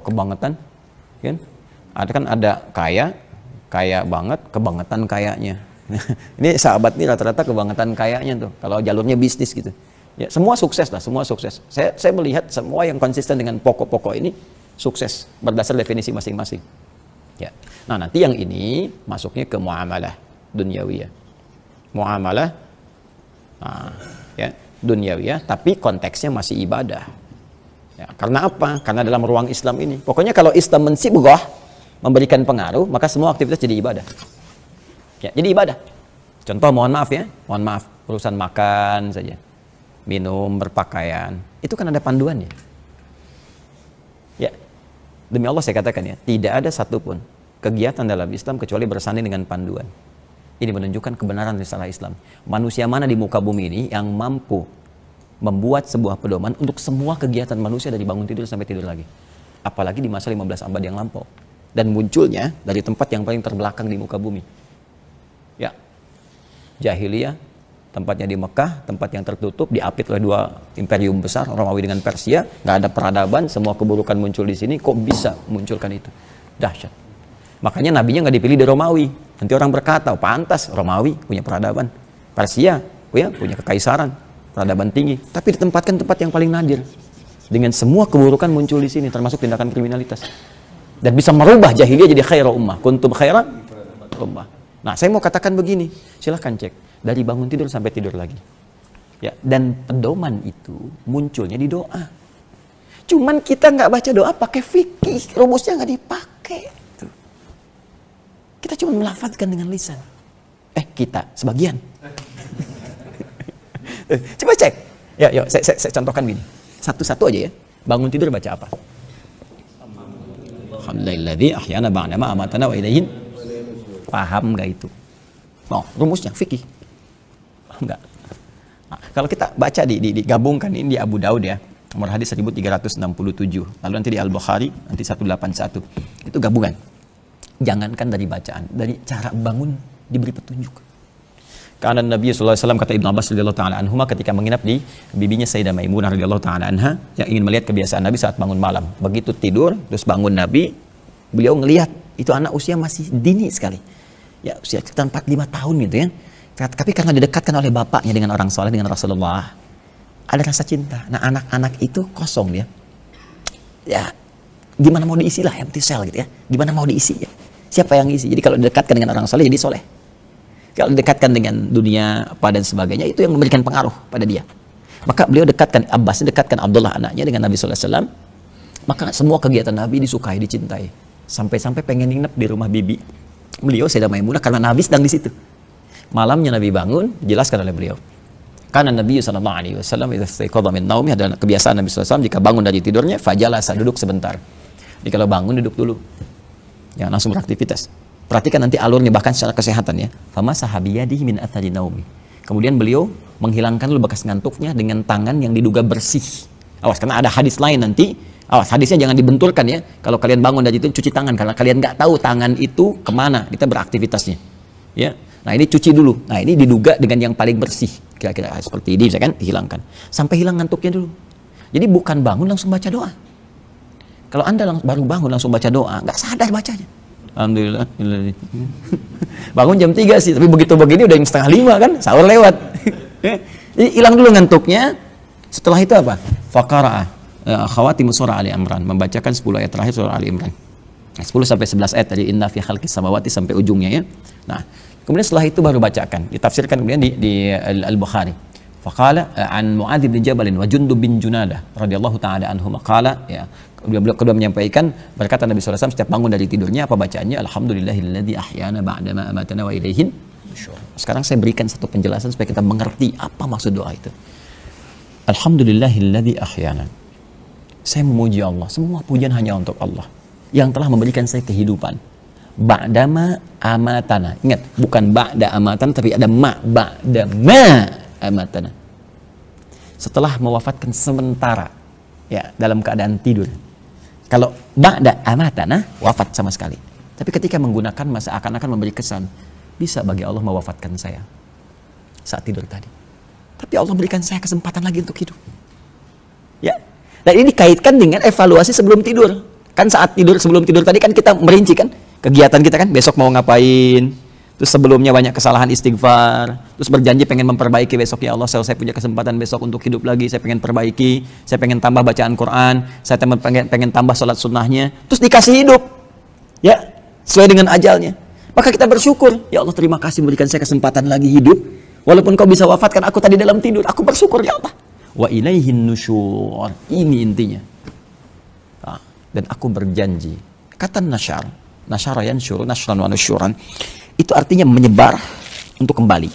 kebangetan, kan? Ada kaya banget, kebangetan kayanya. Ini sahabat nih rata-rata kebangetan kayaknya tuh. Kalau jalurnya bisnis gitu. Ya, semua sukses lah, semua sukses. Saya melihat semua yang konsisten dengan pokok-pokok ini sukses berdasar definisi masing-masing. Ya. Nah, nanti yang ini masuknya ke muamalah dunyawiyah. Muamalah ya, dunyawiyah, tapi konteksnya masih ibadah. Ya, karena apa? Karena dalam ruang Islam ini. Pokoknya kalau Islam mensibghah, memberikan pengaruh, maka semua aktivitas jadi ibadah. Ya, jadi ibadah. Contoh mohon maaf, urusan makan saja, minum, berpakaian, itu kan ada panduannya. Ya, demi Allah saya katakan ya, tidak ada satupun kegiatan dalam Islam kecuali bersanding dengan panduan. Ini menunjukkan kebenaran risalah Islam. Manusia mana di muka bumi ini yang mampu membuat sebuah pedoman untuk semua kegiatan manusia dari bangun tidur sampai tidur lagi. Apalagi di masa 15 abad yang lampau. Dan munculnya dari tempat yang paling terbelakang di muka bumi. Ya, jahiliyah, tempatnya di Mekah, tempat yang tertutup, diapit oleh dua imperium besar, Romawi dengan Persia, nggak ada peradaban, semua keburukan muncul di sini, kok bisa munculkan itu? Dahsyat. Makanya nabinya nggak dipilih di Romawi. Nanti orang berkata, oh, pantas Romawi punya peradaban, Persia punya kekaisaran, peradaban tinggi, tapi ditempatkan tempat yang paling nadir. Dengan semua keburukan muncul di sini, termasuk tindakan kriminalitas. Dan bisa merubah jahiliyah jadi khaira ummah. Kuntum khaira ummah. Nah, saya mau katakan begini, silahkan cek dari bangun tidur sampai tidur lagi. Ya, dan pedoman itu munculnya di doa. Cuman kita nggak baca doa pakai fikih, rumusnya nggak dipakai. Tuh. Kita cuma melafadzkan dengan lisan. Kita sebagian. Coba cek. Yuk, saya contohkan gini. Satu-satu aja ya. Bangun tidur baca apa? Alhamdulillahilladzi ahyana ba'da ma amatana wa ilaihin. Paham nggak itu? Oh, rumusnya fikih. Paham nggak? Nah, kalau kita baca digabungkan ini di Abu Daud ya, nomor hadis 1367. Lalu nanti di Al-Bukhari nanti 181. Itu gabungan. Jangankan dari bacaan, dari cara bangun diberi petunjuk. Karena Nabi SAW, kata Ibnu Abbas radhiyallahu taala anhuma, ketika menginap di bibinya Sayyidah Maimunah radhiyallahu taala anha, yang ingin melihat kebiasaan Nabi saat bangun malam. Begitu tidur, terus bangun Nabi, beliau ngelihat itu anak usia masih dini sekali. Ya, usia sekitar 4-5 tahun gitu ya. Tapi karena didekatkan oleh bapaknya dengan orang soleh, dengan Rasulullah, ada rasa cinta. Nah, anak-anak itu kosong dia. Ya, gimana mau diisi lah, empty cell gitu ya. Gimana mau diisi ya? Siapa yang isi? Jadi kalau didekatkan dengan orang soleh, jadi soleh. Kalau didekatkan dengan dunia apa dan sebagainya, itu yang memberikan pengaruh pada dia. Maka beliau dekatkan Abbas, dekatkan Abdullah anaknya dengan Nabi SAW. Maka semua kegiatan Nabi disukai, dicintai. Sampai-sampai pengen nginep di rumah bibi beliau Sayyidah Maimunah karena Nabi sedang di situ. Malamnya Nabi bangun, dijelaskan oleh beliau. Karena Nabi SAW itu istiqadha min naumi, adalah kebiasaan Nabi SAW jika bangun dari tidurnya, fajalasa, duduk sebentar. Jadi kalau bangun duduk dulu, jangan langsung beraktivitas. Perhatikan nanti alurnya bahkan secara kesehatan ya. Fama sahabiyadihi min athari naumi. Kemudian beliau menghilangkan dulu bekas ngantuknya dengan tangan yang diduga bersih. Awas, karena ada hadis lain nanti. Awas, hadisnya jangan dibenturkan ya. Kalau kalian bangun dari itu cuci tangan, karena kalian nggak tahu tangan itu kemana kita beraktivitasnya. Ya. Nah ini cuci dulu. Nah ini diduga dengan yang paling bersih. Kira-kira seperti ini, misalkan dihilangkan. Sampai hilang ngantuknya dulu. Jadi bukan bangun langsung baca doa. Kalau Anda baru bangun langsung baca doa, nggak sadar bacanya. Alhamdulillah. Bangun jam 3 sih, tapi begitu begini udah jam 4:30 kan, sahur lewat. Jadi hilang dulu ngantuknya. Setelah itu apa? Faqara'a khawatimu surah Ali Imran, membacakan 10 ayat terakhir surah Ali Imran. 10 sampai 11 ayat dari inna fi khalqis samawati sampai ujungnya ya. Nah, kemudian setelah itu baru bacakan, ditafsirkan kemudian di Al-Bukhari. Faqala an Mu'adz bin Jabal wa Jundub bin Junadah radhiyallahu taala anhuma qala ya. Kedua menyampaikan, berkata Nabi SAW setiap bangun dari tidurnya, apa bacaannya? Alhamdulillahilladzi ahyana ba'dama amatana wa ilaihin nusyur. Sekarang saya berikan satu penjelasan supaya kita mengerti apa maksud doa itu. Alhamdulillahilladzi ahyana. Saya memuji Allah, semua pujian hanya untuk Allah yang telah memberikan saya kehidupan. Ba'dama amatana. Ingat, bukan ba'da amatan, tapi ada ba'dama amatana. Setelah mewafatkan sementara, ya, dalam keadaan tidur. Kalau ba'da amatana, wafat sama sekali. Tapi ketika menggunakan masa akan memberi kesan, bisa bagi Allah mewafatkan saya saat tidur tadi. Tapi Allah berikan saya kesempatan lagi untuk hidup. Ya. Dan ini dikaitkan dengan evaluasi sebelum tidur. Kan saat tidur, sebelum tidur tadi kan kita merinci kan kegiatan kita kan, besok mau ngapain. Terus sebelumnya banyak kesalahan, istighfar. Terus berjanji pengen memperbaiki besok, ya Allah, saya punya kesempatan besok untuk hidup lagi, saya pengen perbaiki, saya pengen tambah bacaan Quran, saya pengen tambah sholat sunnahnya. Terus dikasih hidup, ya, sesuai dengan ajalnya. Maka kita bersyukur, ya Allah terima kasih memberikan saya kesempatan lagi hidup. Walaupun kau bisa wafatkan aku tadi dalam tidur, aku bersyukur ya Allah. Wa ilaihin nusyur, ini intinya. Nah, dan aku berjanji, kata nasyara yansyur, nasyran wa nusyuran, itu artinya menyebar untuk kembali.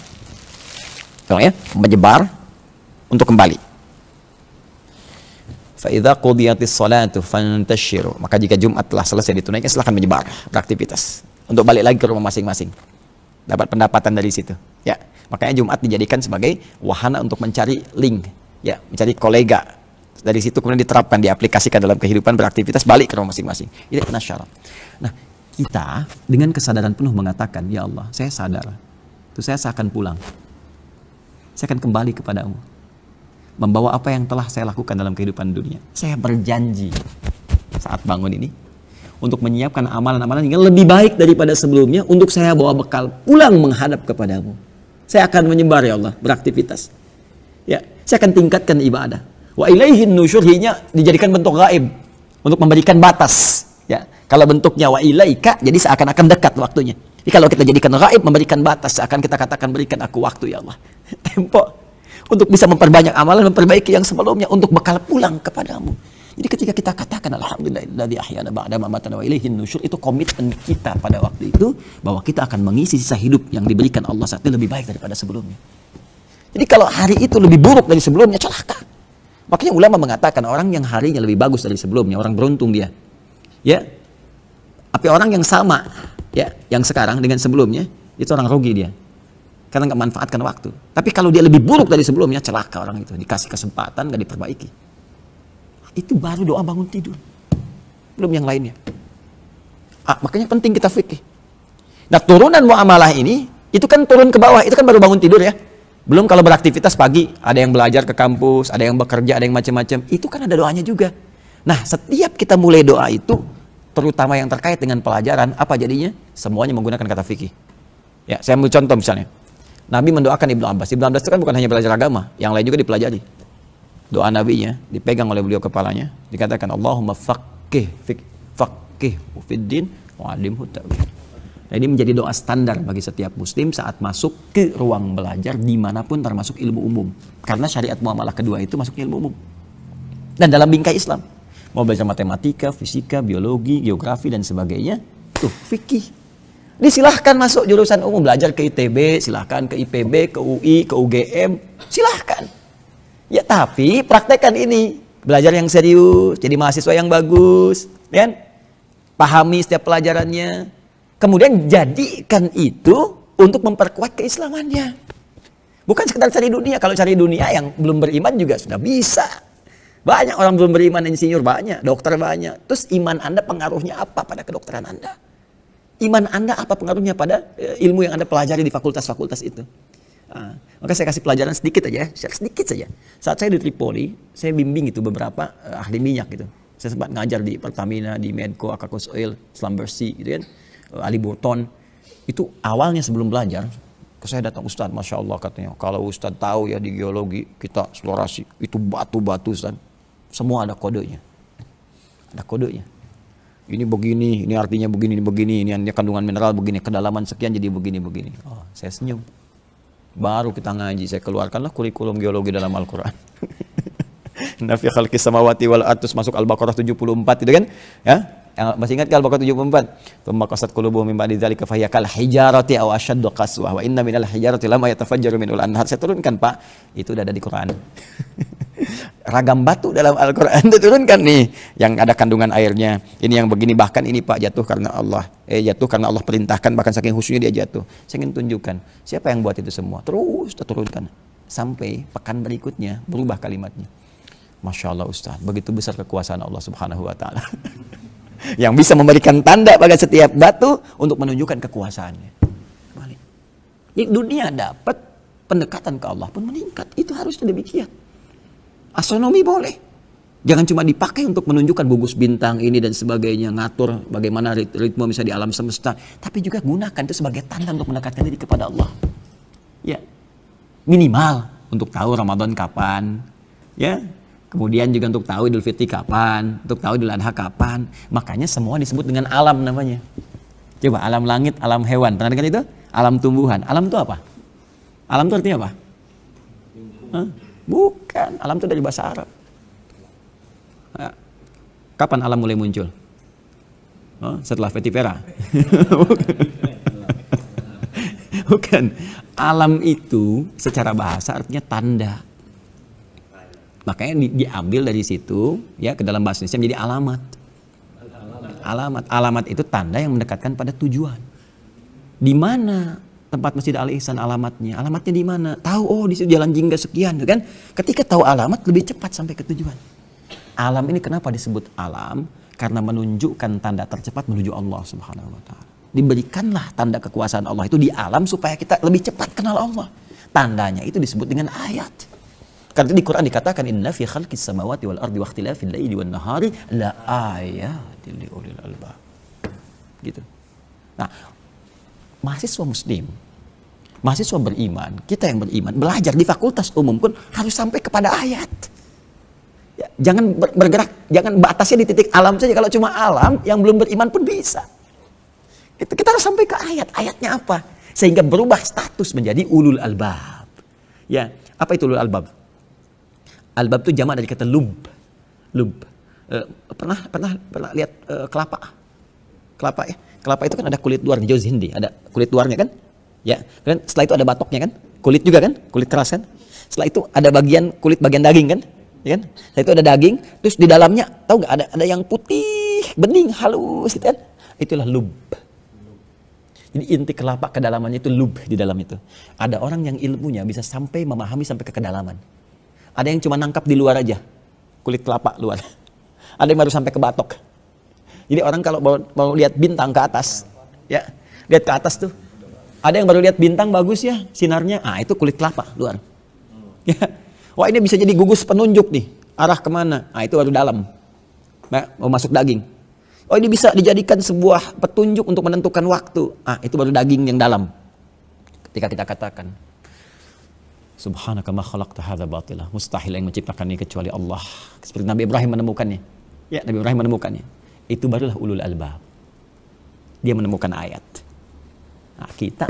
Tolong ya, menyebar untuk kembali. Fa idza qudiyatis salatu fantashiru. Maka jika Jumat telah selesai ditunaikan, silakan menyebar beraktivitas untuk balik lagi ke rumah masing-masing. Dapat pendapatan dari situ. Ya, makanya Jumat dijadikan sebagai wahana untuk mencari link, ya, mencari kolega. Dari situ kemudian diterapkan, diaplikasikan dalam kehidupan beraktivitas, balik ke rumah masing-masing. Itu nasyara. Nah, kita dengan kesadaran penuh mengatakan, ya Allah, saya sadar, itu saya akan pulang, saya akan kembali kepadamu, membawa apa yang telah saya lakukan dalam kehidupan dunia. Saya berjanji saat bangun ini untuk menyiapkan amalan-amalan yang lebih baik daripada sebelumnya, untuk saya bawa bekal pulang menghadap kepadamu. Saya akan menyebar ya Allah, beraktivitas. Ya, saya akan tingkatkan ibadah. Wa ilaihin nusyurhinya dijadikan bentuk gaib untuk memberikan batas. Ya, kalau bentuknya wa ilaika, jadi seakan-akan dekat waktunya. Jadi kalau kita jadikan gaib, memberikan batas, seakan kita katakan berikan aku waktu ya Allah, tempo untuk bisa memperbanyak amalan, memperbaiki yang sebelumnya, untuk bekal pulang kepadamu. Jadi ketika kita katakan alhamdulillahilladzi ahyana ba'da ma amatana wa ilaihin nusyur, itu komitmen kita pada waktu itu bahwa kita akan mengisi sisa hidup yang diberikan Allah saat itu lebih baik daripada sebelumnya. Jadi kalau hari itu lebih buruk dari sebelumnya, celaka. Makanya ulama mengatakan orang yang harinya lebih bagus dari sebelumnya, orang beruntung dia. Ya, tapi orang yang sama, ya, yang sekarang dengan sebelumnya, itu orang rugi dia, karena nggak manfaatkan waktu. Tapi kalau dia lebih buruk dari sebelumnya, celaka orang itu, dikasih kesempatan nggak diperbaiki. Itu baru doa bangun tidur, belum yang lainnya. Makanya penting kita fikih. Nah, turunan muamalah ini Itu kan turun ke bawah, itu kan baru bangun tidur ya. Belum kalau beraktivitas pagi, ada yang belajar ke kampus, ada yang bekerja, ada yang macam-macam. Itu kan ada doanya juga. Nah, setiap kita mulai doa itu, terutama yang terkait dengan pelajaran, apa jadinya? Semuanya menggunakan kata fikih. Ya, saya ambil contoh misalnya. Nabi mendoakan Ibnu Abbas. Ibnu Abbas itu kan bukan hanya belajar agama, yang lain juga dipelajari. Doa nabinya dipegang oleh beliau kepalanya, dikatakan Allahumma faqih fid din wa 'allimhu ta'wil. Nah, ini menjadi doa standar bagi setiap muslim saat masuk ke ruang belajar dimanapun, termasuk ilmu umum. Karena syariat muamalah kedua itu masuk ilmu umum. Dan dalam bingkai Islam, mau belajar matematika, fisika, biologi, geografi, dan sebagainya, tuh fikih. Disilahkan masuk jurusan umum, belajar ke ITB, silahkan ke IPB, ke UI, ke UGM, silahkan. Ya tapi praktekkan ini, belajar yang serius, jadi mahasiswa yang bagus, kan? Pahami setiap pelajarannya. Kemudian jadikan itu untuk memperkuat keislamannya. Bukan sekedar cari dunia. Kalau cari dunia yang belum beriman juga sudah bisa. Banyak orang belum beriman, insinyur banyak, dokter banyak. Terus iman Anda pengaruhnya apa pada kedokteran Anda? Iman Anda apa pengaruhnya pada ilmu yang Anda pelajari di fakultas-fakultas itu? Nah, maka saya kasih pelajaran sedikit aja, sedikit saja. Saat saya di Tripoli, saya bimbing itu beberapa ahli minyak gitu. Saya sempat ngajar di Pertamina, di Medco, Akakus Oil, Slumbersi gitu kan. Ali Burton. Itu awalnya sebelum belajar, ke saya datang, Ustadz, Masya Allah katanya, kalau Ustadz tahu ya di geologi kita eksplorasi, itu batu-batu Ustadz, semua ada kodenya. Ada kodenya. Ini begini, ini artinya begini, ini kandungan mineral begini, kedalaman sekian jadi begini. Oh, saya senyum. Baru kita ngaji, saya keluarkanlah kurikulum geologi dalam Al-Quran. Nafi khalqis samawati wal ardh, masuk Al-Baqarah 74 itu kan? Ya. Yang masih ingat kan Al-Baqarah 74? Tsumma qasat qulubuhum min ba'di dzalika fa hiya kal hijarati aw ashaddu qaswah wa inna minal hijarati lama yatafajjaru minul anhar. Saya turunkan, Pak. Itu udah ada di Quran. Ragam batu dalam Al-Quran diturunkan nih, yang ada kandungan airnya. Ini yang begini, bahkan ini Pak jatuh karena Allah. Jatuh karena Allah perintahkan, bahkan saking khusyuknya dia jatuh. Saya ingin tunjukkan siapa yang buat itu semua. Terus turunkan sampai pekan berikutnya berubah kalimatnya. Masya Allah Ustaz, begitu besar kekuasaan Allah Subhanahu wa Ta'ala. Yang bisa memberikan tanda pada setiap batu untuk menunjukkan kekuasaannya. Balik. Di dunia dapat, pendekatan ke Allah pun meningkat. Itu harusnya demikian. Astronomi boleh. Jangan cuma dipakai untuk menunjukkan gugus bintang ini dan sebagainya, ngatur bagaimana ritme misalnya di alam semesta, tapi juga gunakan itu sebagai tanda untuk mendekatkan diri kepada Allah. Ya. Minimal untuk tahu Ramadan kapan. Ya. Kemudian juga untuk tahu Idul Fitri kapan, untuk tahu Idul Adha kapan. Makanya semua disebut dengan alam namanya. Coba alam langit, alam hewan. Pernah dengar itu? Alam tumbuhan. Alam itu apa? Alam itu artinya apa? Hah? Bukan. Alam itu dari bahasa Arab. Nah, kapan alam mulai muncul? Oh, setelah Vetivera. Bukan. Alam itu secara bahasa artinya tanda. Makanya diambil dari situ ya ke dalam bahasa Indonesia menjadi alamat. Alamat itu tanda yang mendekatkan pada tujuan. Di mana tempat Masjid Al Ihsan alamatnya? Alamatnya di mana? Tahu, oh di situ jalan jingga sekian, kan? Ketika tahu alamat lebih cepat sampai ke tujuan. Alam ini kenapa disebut alam? Karena menunjukkan tanda tercepat menuju Allah Subhanahu wa Ta'ala. Diberikanlah tanda kekuasaan Allah itu di alam supaya kita lebih cepat kenal Allah. Tandanya itu disebut dengan ayat. Karena di Quran dikatakan inna fi khalqis samawati wal ardi wa ikhtilafil laili wan nahari la ayatil liulil albab. Gitu. Nah, mahasiswa muslim, mahasiswa beriman, kita yang beriman, belajar di fakultas umum pun harus sampai kepada ayat. Ya, jangan bergerak, jangan batasnya di titik alam saja. Kalau cuma alam, yang belum beriman pun bisa. Kita harus sampai ke ayat. Ayatnya apa? Sehingga berubah status menjadi ulul albab. Ya, apa itu ulul albab? Albab itu jamak dari kata lub. Lub. Pernah lihat kelapa? Kelapa ya. Kelapa itu kan ada kulit luar, jauz hindi, ada kulit luarnya kan? Ya. Kemudian setelah itu ada batoknya kan? Kulit juga kan? Kulit keras kan? Setelah itu ada kulit bagian daging kan? Ya kan? Setelah itu ada daging, terus di dalamnya tahu nggak ada yang putih, bening, halus gitu kan? Itulah lub. Jadi inti kelapa kedalamannya itu lub di dalam itu. Ada orang yang ilmunya bisa sampai memahami sampai ke kedalaman. Ada yang cuma nangkap di luar aja, kulit kelapa luar. Ada yang baru sampai ke batok. Jadi orang kalau mau lihat bintang ke atas, ya lihat ke atas tuh, Ada yang baru lihat bintang bagus ya sinarnya, itu kulit kelapa luar. Ya. Wah ini bisa jadi gugus penunjuk nih, arah kemana? Itu baru dalam, mau masuk daging. Oh ini bisa dijadikan sebuah petunjuk untuk menentukan waktu. Itu baru daging yang dalam. Ketika kita katakan, Subhanaka ma khalaqta hadza batila, mustahil yang menciptakan ini kecuali Allah. Seperti Nabi Ibrahim menemukannya. Ya, Nabi Ibrahim menemukannya. Itu barulah ulul albab. Dia menemukan ayat.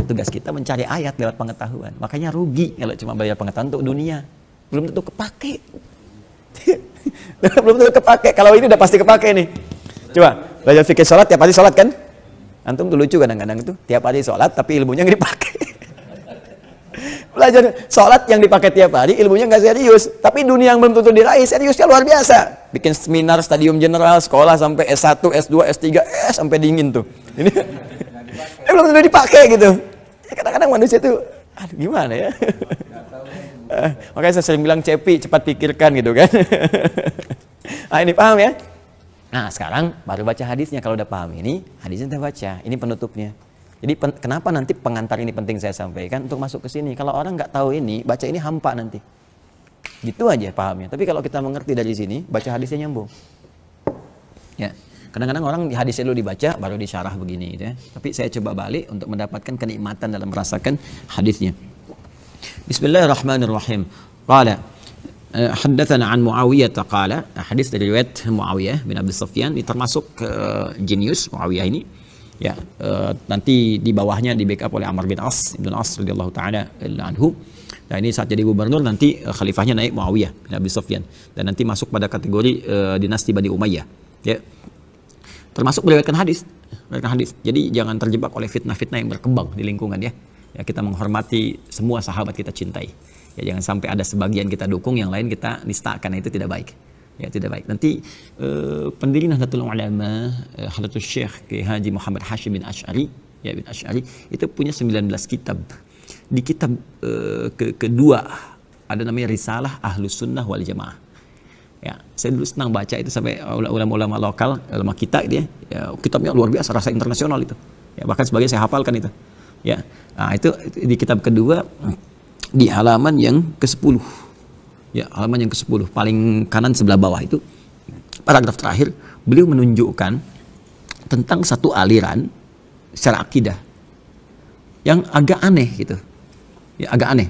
Tugas kita mencari ayat lewat pengetahuan. Makanya rugi kalau cuma bayar pengetahuan untuk dunia. Belum tentu kepake. Belum tentu kepake. Kalau ini udah pasti kepake nih. Coba, belajar fikih sholat, tiap hari sholat kan? Antum tuh lucu kadang-kadang itu. Tiap hari sholat, tapi ilmunya nggak dipakai. Belajar sholat yang dipakai tiap hari, ilmunya nggak serius. Tapi dunia yang belum tentu diraih, seriusnya luar biasa. Bikin seminar, stadium general, sekolah sampai S1, S2, S3, sampai dingin tuh. Ini belum tentu dipakai gitu. Kadang-kadang manusia tuh, gimana ya? Makanya saya sering bilang cepi, cepat pikirkan gitu kan. Ini paham ya? Sekarang baru baca hadisnya. Kalau udah paham ini, hadisnya kita baca. Ini penutupnya. Jadi kenapa nanti pengantar ini penting saya sampaikan untuk masuk ke sini. Kalau orang nggak tahu ini, baca ini hampa nanti. Gitu aja pahamnya. Tapi kalau kita mengerti dari sini, baca hadisnya nyambung. Ya. Kadang-kadang orang hadisnya dulu dibaca, baru disyarah begini gitu ya. Tapi saya coba balik untuk mendapatkan kenikmatan dalam merasakan hadisnya. Bismillahirrahmanirrahim. Qala haddatsana an Muawiyah qala, hadis dari riwayat Muawiyah bin Abi Sufyan, ini termasuk jenius Muawiyah ini. Ya, nanti di bawahnya di backup oleh Amr bin As, Ibn As radhiyallahu taala anhu. Nah, ini saat jadi gubernur nanti khalifahnya naik Muawiyah bin Abi Sufyan dan nanti masuk pada kategori dinasti Bani Umayyah. Ya. Termasuk meriwayatkan hadis. Jadi jangan terjebak oleh fitnah-fitnah yang berkembang di lingkungan ya. Ya, kita menghormati semua sahabat kita cintai. Ya, jangan sampai ada sebagian kita dukung, yang lain kita nistakan, itu tidak baik. Ya, tidak baik. Nanti pendiri Nahdlatul Ulama, Hadratus Syekh Kiai Haji Muhammad Hashim bin Asy'ari, ya bin Asy'ari, itu punya 19 kitab. Di kitab kedua ada namanya Risalah Ahlus Sunnah wal Jamaah. Ya, saya dulu senang baca itu sampai ulama-ulama lokal, ulama kita gitu ya. Ya, kitabnya luar biasa, rasa internasional itu. Ya, bahkan sebagai saya hafalkan itu. Ya. Itu di kitab kedua di halaman yang ke-10. Ya, halaman yang ke-10, paling kanan sebelah bawah itu paragraf terakhir, beliau menunjukkan tentang satu aliran secara akidah yang agak aneh gitu. Ya, agak aneh.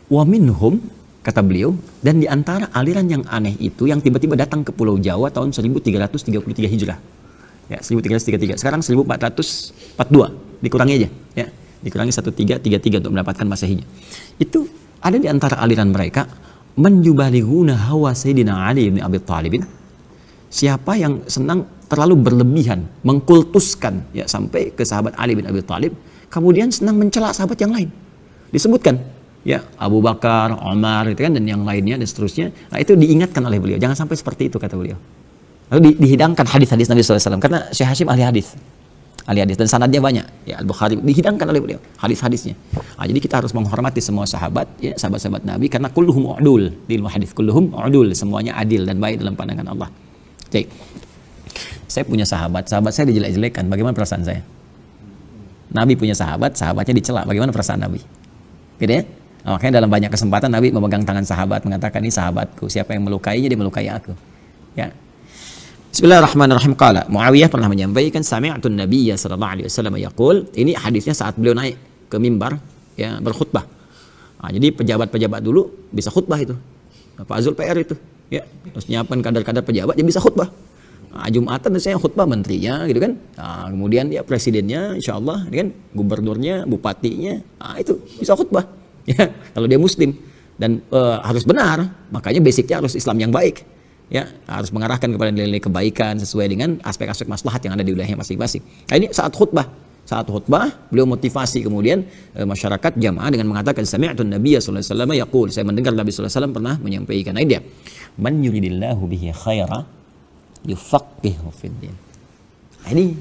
Wa minhum, kata beliau, dan di antara aliran yang aneh itu yang tiba-tiba datang ke Pulau Jawa tahun 1333 Hijrah. Ya, 1333. Sekarang 1442. Dikurangi aja, ya. Dikurangi 1333 untuk mendapatkan Masehinya. Itu ada di antara aliran mereka, man yubalighuna hawa Sayyidina Ali bin Abi Thalib. Siapa yang senang terlalu berlebihan, mengkultuskan ya sampai ke sahabat Ali bin Abi Thalib, kemudian senang mencela sahabat yang lain. Disebutkan ya Abu Bakar, Umar itu kan, dan yang lainnya dan seterusnya. Nah, itu diingatkan oleh beliau, jangan sampai seperti itu kata beliau. Lalu dihidangkan hadis-hadis Nabi SAW karena Syekh Hashim ahli hadis dan sanadnya banyak ya, Al-Bukhari dihidangkan oleh beliau hadis-hadisnya. Jadi kita harus menghormati semua sahabat ya, sahabat-sahabat Nabi, karena kulluhum udul di ilmu hadis, kulluhum udul, semuanya adil dan baik dalam pandangan Allah. Jadi saya punya sahabat saya dijelek-jelekan, bagaimana perasaan saya? Nabi punya sahabatnya dicela, bagaimana perasaan Nabi? Gitu ya? Makanya dalam banyak kesempatan Nabi memegang tangan sahabat, mengatakan ini sahabatku, siapa yang melukainya dia melukai aku. Ya. Bismillahirrahmanirrahim. Qala Muawiyah pernah menyampaikan, sami'tu Nabiyya sallallahu alaihi wasallam yaqul, ini hadisnya saat beliau naik ke mimbar ya berkhutbah. Jadi pejabat-pejabat dulu bisa khutbah itu. Pak Azul PR itu ya, terus nyiapkan kadar-kadar pejabat dia bisa khutbah. Jumatan saya khutbah menterinya gitu kan. Kemudian dia presidennya insyaallah kan, gubernurnya, bupatinya, itu bisa khutbah. Ya, kalau dia muslim dan harus benar, makanya basicnya harus Islam yang baik. Ya, harus mengarahkan kepada nilai-nilai kebaikan sesuai dengan aspek-aspek maslahat yang ada di wilayahnya masing-masing. Nah, ini saat khutbah beliau motivasi kemudian masyarakat jamaah dengan mengatakan, sami'tu Nabiyya sallallahu alaihi wasallam yaqul, saya mendengar Nabi sallallahu alaihi wasallam pernah menyampaikan. Nah, dia man yuridillahu bihi khaira yufaqihu fiddin. Nah, ini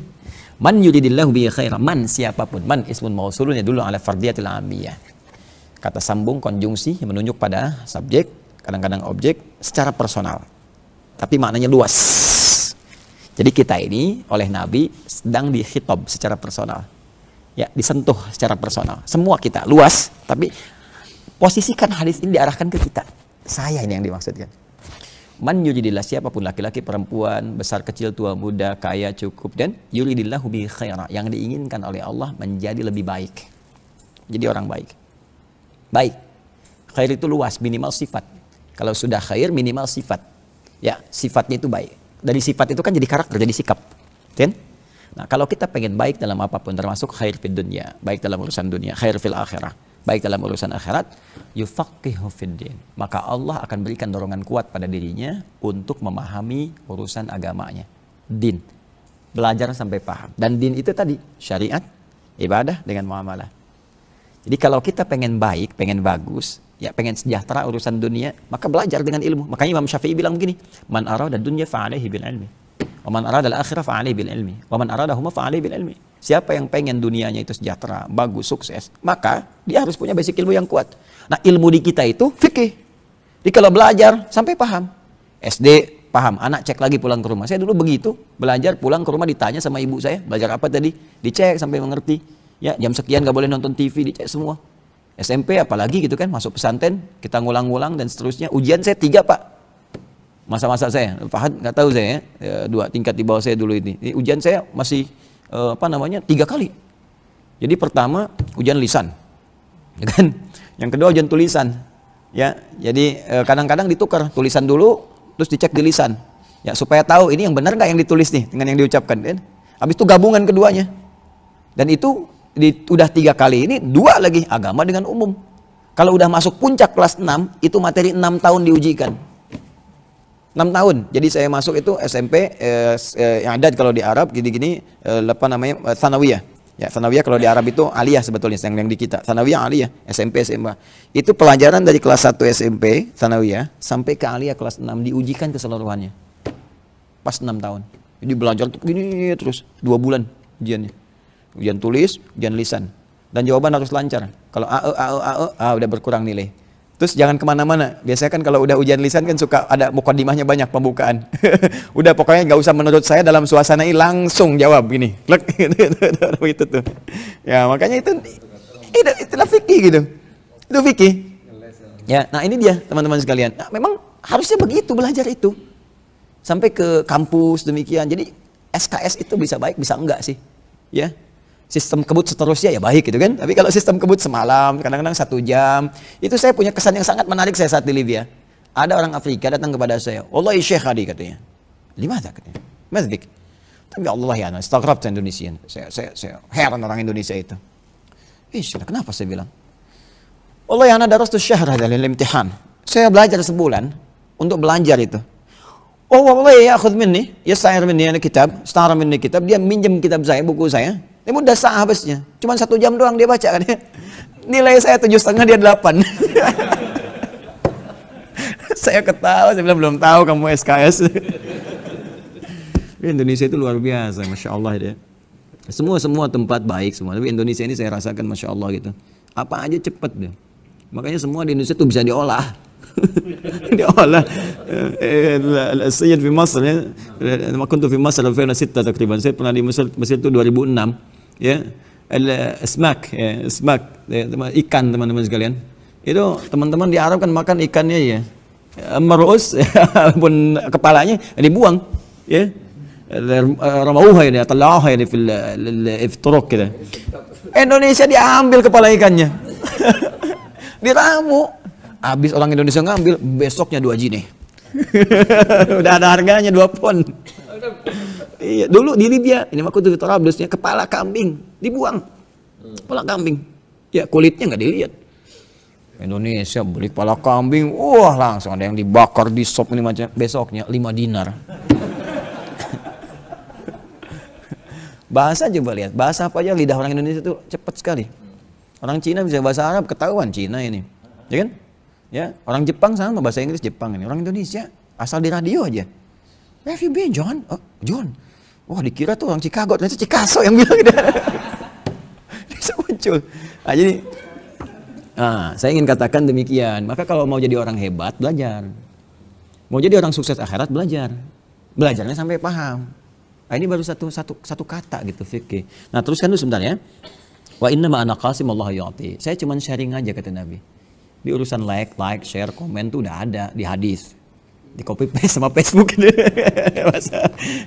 man yuridillahu bihi khaira, man siapapun, man ismun mausulun dulu ala fardiyatil amiyah. Kata sambung konjungsi yang menunjuk pada subjek, kadang-kadang objek secara personal. Tapi maknanya luas. Jadi kita ini oleh Nabi sedang dikhitab secara personal. Ya, disentuh secara personal. Semua kita luas, tapi posisikan hadis ini diarahkan ke kita. Saya ini yang dimaksudkan. Man yuridillah, siapapun laki-laki, perempuan, besar kecil, tua muda, kaya cukup, dan yuridillahu bi khaira, yang diinginkan oleh Allah menjadi lebih baik. Jadi orang baik. Baik. Khair itu luas, minimal sifat. Kalau sudah khair, minimal sifat. Ya, sifatnya itu baik. Dari sifat itu kan jadi karakter, jadi sikap. Kan? Nah, kalau kita pengen baik dalam apapun, termasuk khair fid dunya, baik dalam urusan dunia, khair fil akhirah, baik dalam urusan akhirat, yufaqihu fiddin, maka Allah akan berikan dorongan kuat pada dirinya untuk memahami urusan agamanya. Din, belajar sampai paham. Dan din itu tadi syariat, ibadah dengan muamalah. Jadi kalau kita pengen baik, pengen bagus, ya pengen sejahtera urusan dunia, maka belajar dengan ilmu. Makanya Imam Syafi'i bilang begini, man arada dunya fa'alaihi bil ilmi, wa man arada al-akhirah fa'alaihi bil ilmi, wa man aradahuma fa'alaihi bil ilmi. Siapa yang pengen dunianya itu sejahtera, bagus, sukses, maka dia harus punya basic ilmu yang kuat. Nah, ilmu di kita itu fikih. Jadi kalau belajar sampai paham. SD paham, anak cek lagi pulang ke rumah. Saya dulu begitu, belajar pulang ke rumah ditanya sama ibu saya, belajar apa tadi? Dicek sampai mengerti. Ya, jam sekian gak boleh nonton TV, dicek semua. SMP apalagi gitu kan, masuk pesantren, kita ngulang-ngulang dan seterusnya. Ujian saya 3, Pak. Masa-masa saya, Fahad nggak tahu saya ya, 2 tingkat di bawah saya dulu ini. Ujian saya masih 3 kali. Jadi pertama ujian lisan, ya kan? Yang kedua ujian tulisan, ya. Jadi kadang-kadang ditukar tulisan dulu, terus dicek di lisan, ya supaya tahu ini yang benar nggak yang ditulis nih dengan yang diucapkan. Kan? Habis itu gabungan keduanya, dan itu udah 3 kali ini 2 lagi agama dengan umum. Kalau udah masuk puncak kelas 6, itu materi 6 tahun diujikan. 6 tahun. Jadi saya masuk itu SMP yang ada kalau di Arab gini-gini apa namanya tsanawiyah. Ya, tsanawiyah kalau di Arab itu aliyah sebetulnya yang di kita. Tsanawiyah aliyah, SMP SMA. Itu pelajaran dari kelas 1 SMP tsanawiyah sampai ke aliyah kelas 6 diujikan keseluruhannya. Pas 6 tahun. Jadi belajar tuh gini terus 2 bulan ujiannya. Ujian tulis, ujian lisan. Dan jawaban harus lancar. Kalau udah berkurang nilai. Terus jangan kemana-mana. Biasanya kan kalau udah ujian lisan kan suka ada mukadimahnya banyak pembukaan. Udah pokoknya nggak usah menurut saya dalam suasana ini langsung jawab gini. Klek itu tuh. Ya makanya itulah fikih gitu. Itu fikih. Ya, nah ini dia teman-teman sekalian. Nah, memang harusnya begitu belajar itu. Sampai ke kampus demikian. Jadi SKS itu bisa baik bisa enggak sih? Ya. Sistem kebut seterusnya ya baik gitu kan. Tapi kalau sistem kebut semalam, kadang-kadang 1 jam, itu saya punya kesan yang sangat menarik saya saat di Libya. Ada orang Afrika datang kepada saya, Wallahi Syekh Hadi katanya. Limada katanya? Mazdik. Tapi Allah ya, istaghrab Indonesian. Saya heran orang Indonesia itu. Kenapa saya bilang? Wallahi ana darastu syahr hada lil imtihan. Saya belajar sebulan untuk belajar itu. Oh wallahi ya akhud minni, yas'ir minni ana kitab, istara minni kitab, dia minjem kitab saya, buku saya. Ini udah sah habisnya. Cuma 1 jam doang dia baca kan ya. Nilai saya 7,5 dia 8. Saya ketawa, saya bilang belum tahu kamu SKS. Indonesia itu luar biasa, Masya Allah dia. Semua tempat baik semua. Tapi Indonesia ini saya rasakan Masya Allah gitu. Apa aja cepet deh. Makanya semua di Indonesia tuh bisa diolah. diolah. Sayyid di Masr ya. Kuntu fi Masr 2006 takriban. Saya pernah di Mesir itu 2006. Ya, asmak, ya, asmak, ya, ikan teman-teman sekalian. Itu teman-teman di Arab kan makan ikannya ya, merus, pun kepalanya dibuang, ya, ramauha ya, talaha ya, fil turuk kita. Indonesia diambil kepala ikannya, diramu. Habis orang Indonesia ngambil, besoknya 2 jine. Udah ada harganya 2 pon. Iya, dulu di Libya, ini aku tuh Tarablusnya kepala kambing dibuang. Kepala kambing. Ya kulitnya nggak dilihat. Indonesia beli kepala kambing, wah langsung ada yang dibakar di sop ini macam besoknya 5 dinar. Bahasa coba lihat, bahasa apa aja lidah orang Indonesia itu cepat sekali. Orang Cina bisa bahasa Arab ketahuan Cina ini. Ya kan? Ya, orang Jepang sama bahasa Inggris Jepang ini. Orang Indonesia asal di radio aja. Where have you been, John? Oh, John. Wah, dikira tuh orang Chicago, ternyata Chicago yang bilang gitu. Bisa muncul. Nah, jadi, saya ingin katakan demikian. Maka kalau mau jadi orang hebat, belajar. Mau jadi orang sukses akhirat, belajar. Belajarnya sampai paham. Nah, ini baru satu kata gitu, fikih. Nah, teruskan dulu sebentar ya. Wa inna ma ana qasim Allah yu'ti. Saya cuma sharing aja kata Nabi. Di urusan like, share, komen tuh udah ada di hadis. Di copy paste sama Facebook.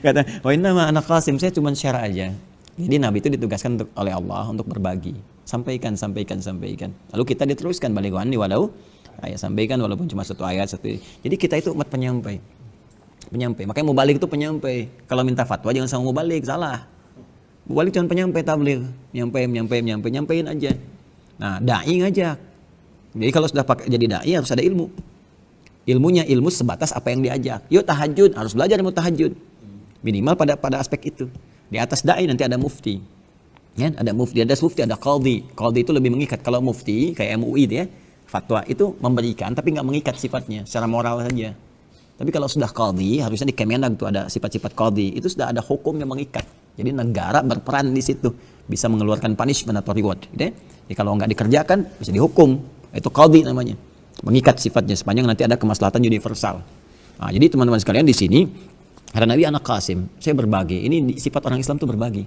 Kata, wa inna ma ana qasim, saya cuma share aja. Jadi Nabi itu ditugaskan oleh Allah untuk berbagi. Sampaikan. Lalu kita diteruskan balik wani walau ayat, sampaikan walaupun cuma satu ayat satu. Jadi kita itu umat penyampai. Makanya mau balik itu penyampai. Kalau minta fatwa jangan sama mau balik, salah. Mau balik cuma penyampai tabligh, nyampein aja. Nah, dai ngajak. Jadi kalau sudah pakai jadi dai harus ada ilmu. Ilmu sebatas apa yang diajak. Yuk tahajud, harus belajar ilmu tahajud. Minimal pada aspek itu. Di atas dai nanti ada mufti. Ya, ada mufti, ada qadhi. Qadhi itu lebih mengikat. Kalau mufti kayak MUI itu ya, fatwa itu memberikan tapi nggak mengikat sifatnya, secara moral saja. Tapi kalau sudah qadhi, harusnya di Kemenag tuh ada sifat-sifat qadhi. Itu sudah ada hukum yang mengikat. Jadi negara berperan di situ, bisa mengeluarkan punishment atau reward. Gitu ya. Jadi kalau nggak dikerjakan bisa dihukum. Itu qadhi namanya. Mengikat sifatnya sepanjang nanti ada kemaslahatan universal. Nah, jadi teman-teman sekalian di sini ada Nabi anak Qasim, saya berbagi. Ini sifat orang Islam tuh berbagi.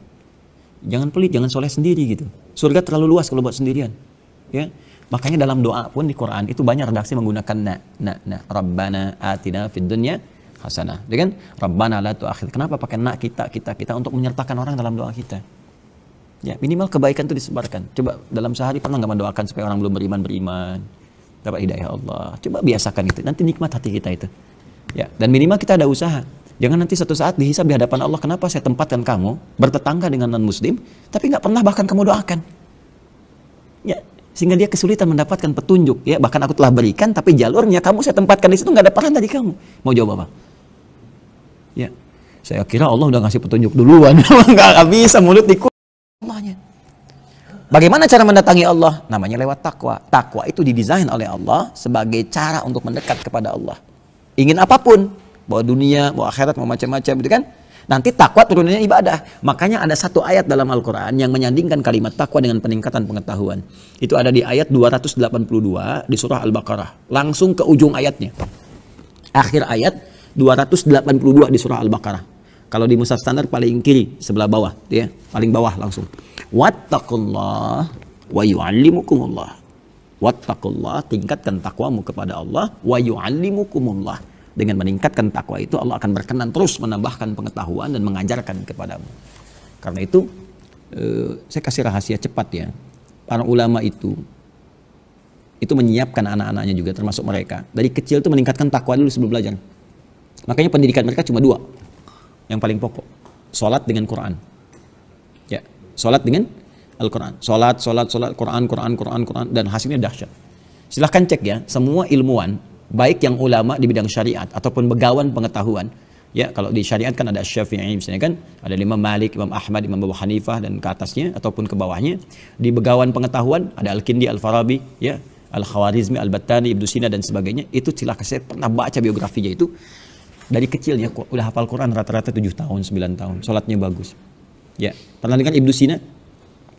Jangan pelit, jangan soleh sendiri gitu. Surga terlalu luas kalau buat sendirian. Ya. Makanya dalam doa pun di Quran itu banyak redaksi menggunakan na. Rabbana atina fid dunya hasanah. Ya kan? Rabbana la tu'akhidh. Kenapa pakai na kita untuk menyertakan orang dalam doa kita? Ya, minimal kebaikan itu disebarkan. Coba dalam sehari pernah nggak mendoakan supaya orang belum beriman, dapat hidayah Allah. Coba biasakan itu. Nanti nikmat hati kita itu. Ya, dan minimal kita ada usaha. Jangan nanti suatu saat dihisab di hadapan Allah, kenapa saya tempatkan kamu bertetangga dengan non-muslim, tapi nggak pernah bahkan kamu doakan. Ya, sehingga dia kesulitan mendapatkan petunjuk. Ya, bahkan aku telah berikan, tapi jalurnya kamu saya tempatkan di situ nggak ada peran dari kamu. Mau jawab apa? Ya, saya kira Allah udah ngasih petunjuk duluan. Nggak bisa mulut dikut Allahnya. Bagaimana cara mendatangi Allah? Namanya lewat takwa. Takwa itu didesain oleh Allah sebagai cara untuk mendekat kepada Allah. Ingin apapun, mau dunia, mau akhirat, mau macam-macam, gitu kan? Nanti takwa turunannya ibadah. Makanya ada satu ayat dalam Al-Quran yang menyandingkan kalimat takwa dengan peningkatan pengetahuan. Itu ada di ayat 282 di surah Al-Baqarah. Langsung ke ujung ayatnya. Akhir ayat 282 di surah Al-Baqarah. Kalau di mushaf standar paling kiri sebelah bawah, ya, paling bawah langsung. Wattaqullah wa yu'allimukumullah. Wattaqullah, tingkatkan takwamu kepada Allah, wa yu'allimukumullah. Dengan meningkatkan takwa itu Allah akan berkenan terus menambahkan pengetahuan dan mengajarkan kepadamu. Karena itu saya kasih rahasia cepat ya. Para ulama itu menyiapkan anak-anaknya juga termasuk mereka. Dari kecil itu meningkatkan takwa dulu sebelum belajar. Makanya pendidikan mereka cuma 2. Yang paling pokok. Salat dengan Quran. Ya, salat dengan Al-Quran. Salat, Quran, dan hasilnya dahsyat. Silahkan cek ya, semua ilmuwan baik yang ulama di bidang syariat ataupun begawan pengetahuan. Ya, kalau di syariat kan ada Syafi'i misalnya kan, ada Imam Malik, Imam Ahmad, Imam Abu Hanifah dan ke atasnya ataupun ke bawahnya. Di begawan pengetahuan ada Al-Kindi, Al-Farabi, ya, Al-Khawarizmi, Al-Battani, Ibnu Sina dan sebagainya. Itu silakan, saya pernah baca biografinya itu. Dari kecilnya udah hafal Quran rata-rata 7 tahun, 9 tahun. Salatnya bagus. Ya, pernah dengan Ibnu Sina?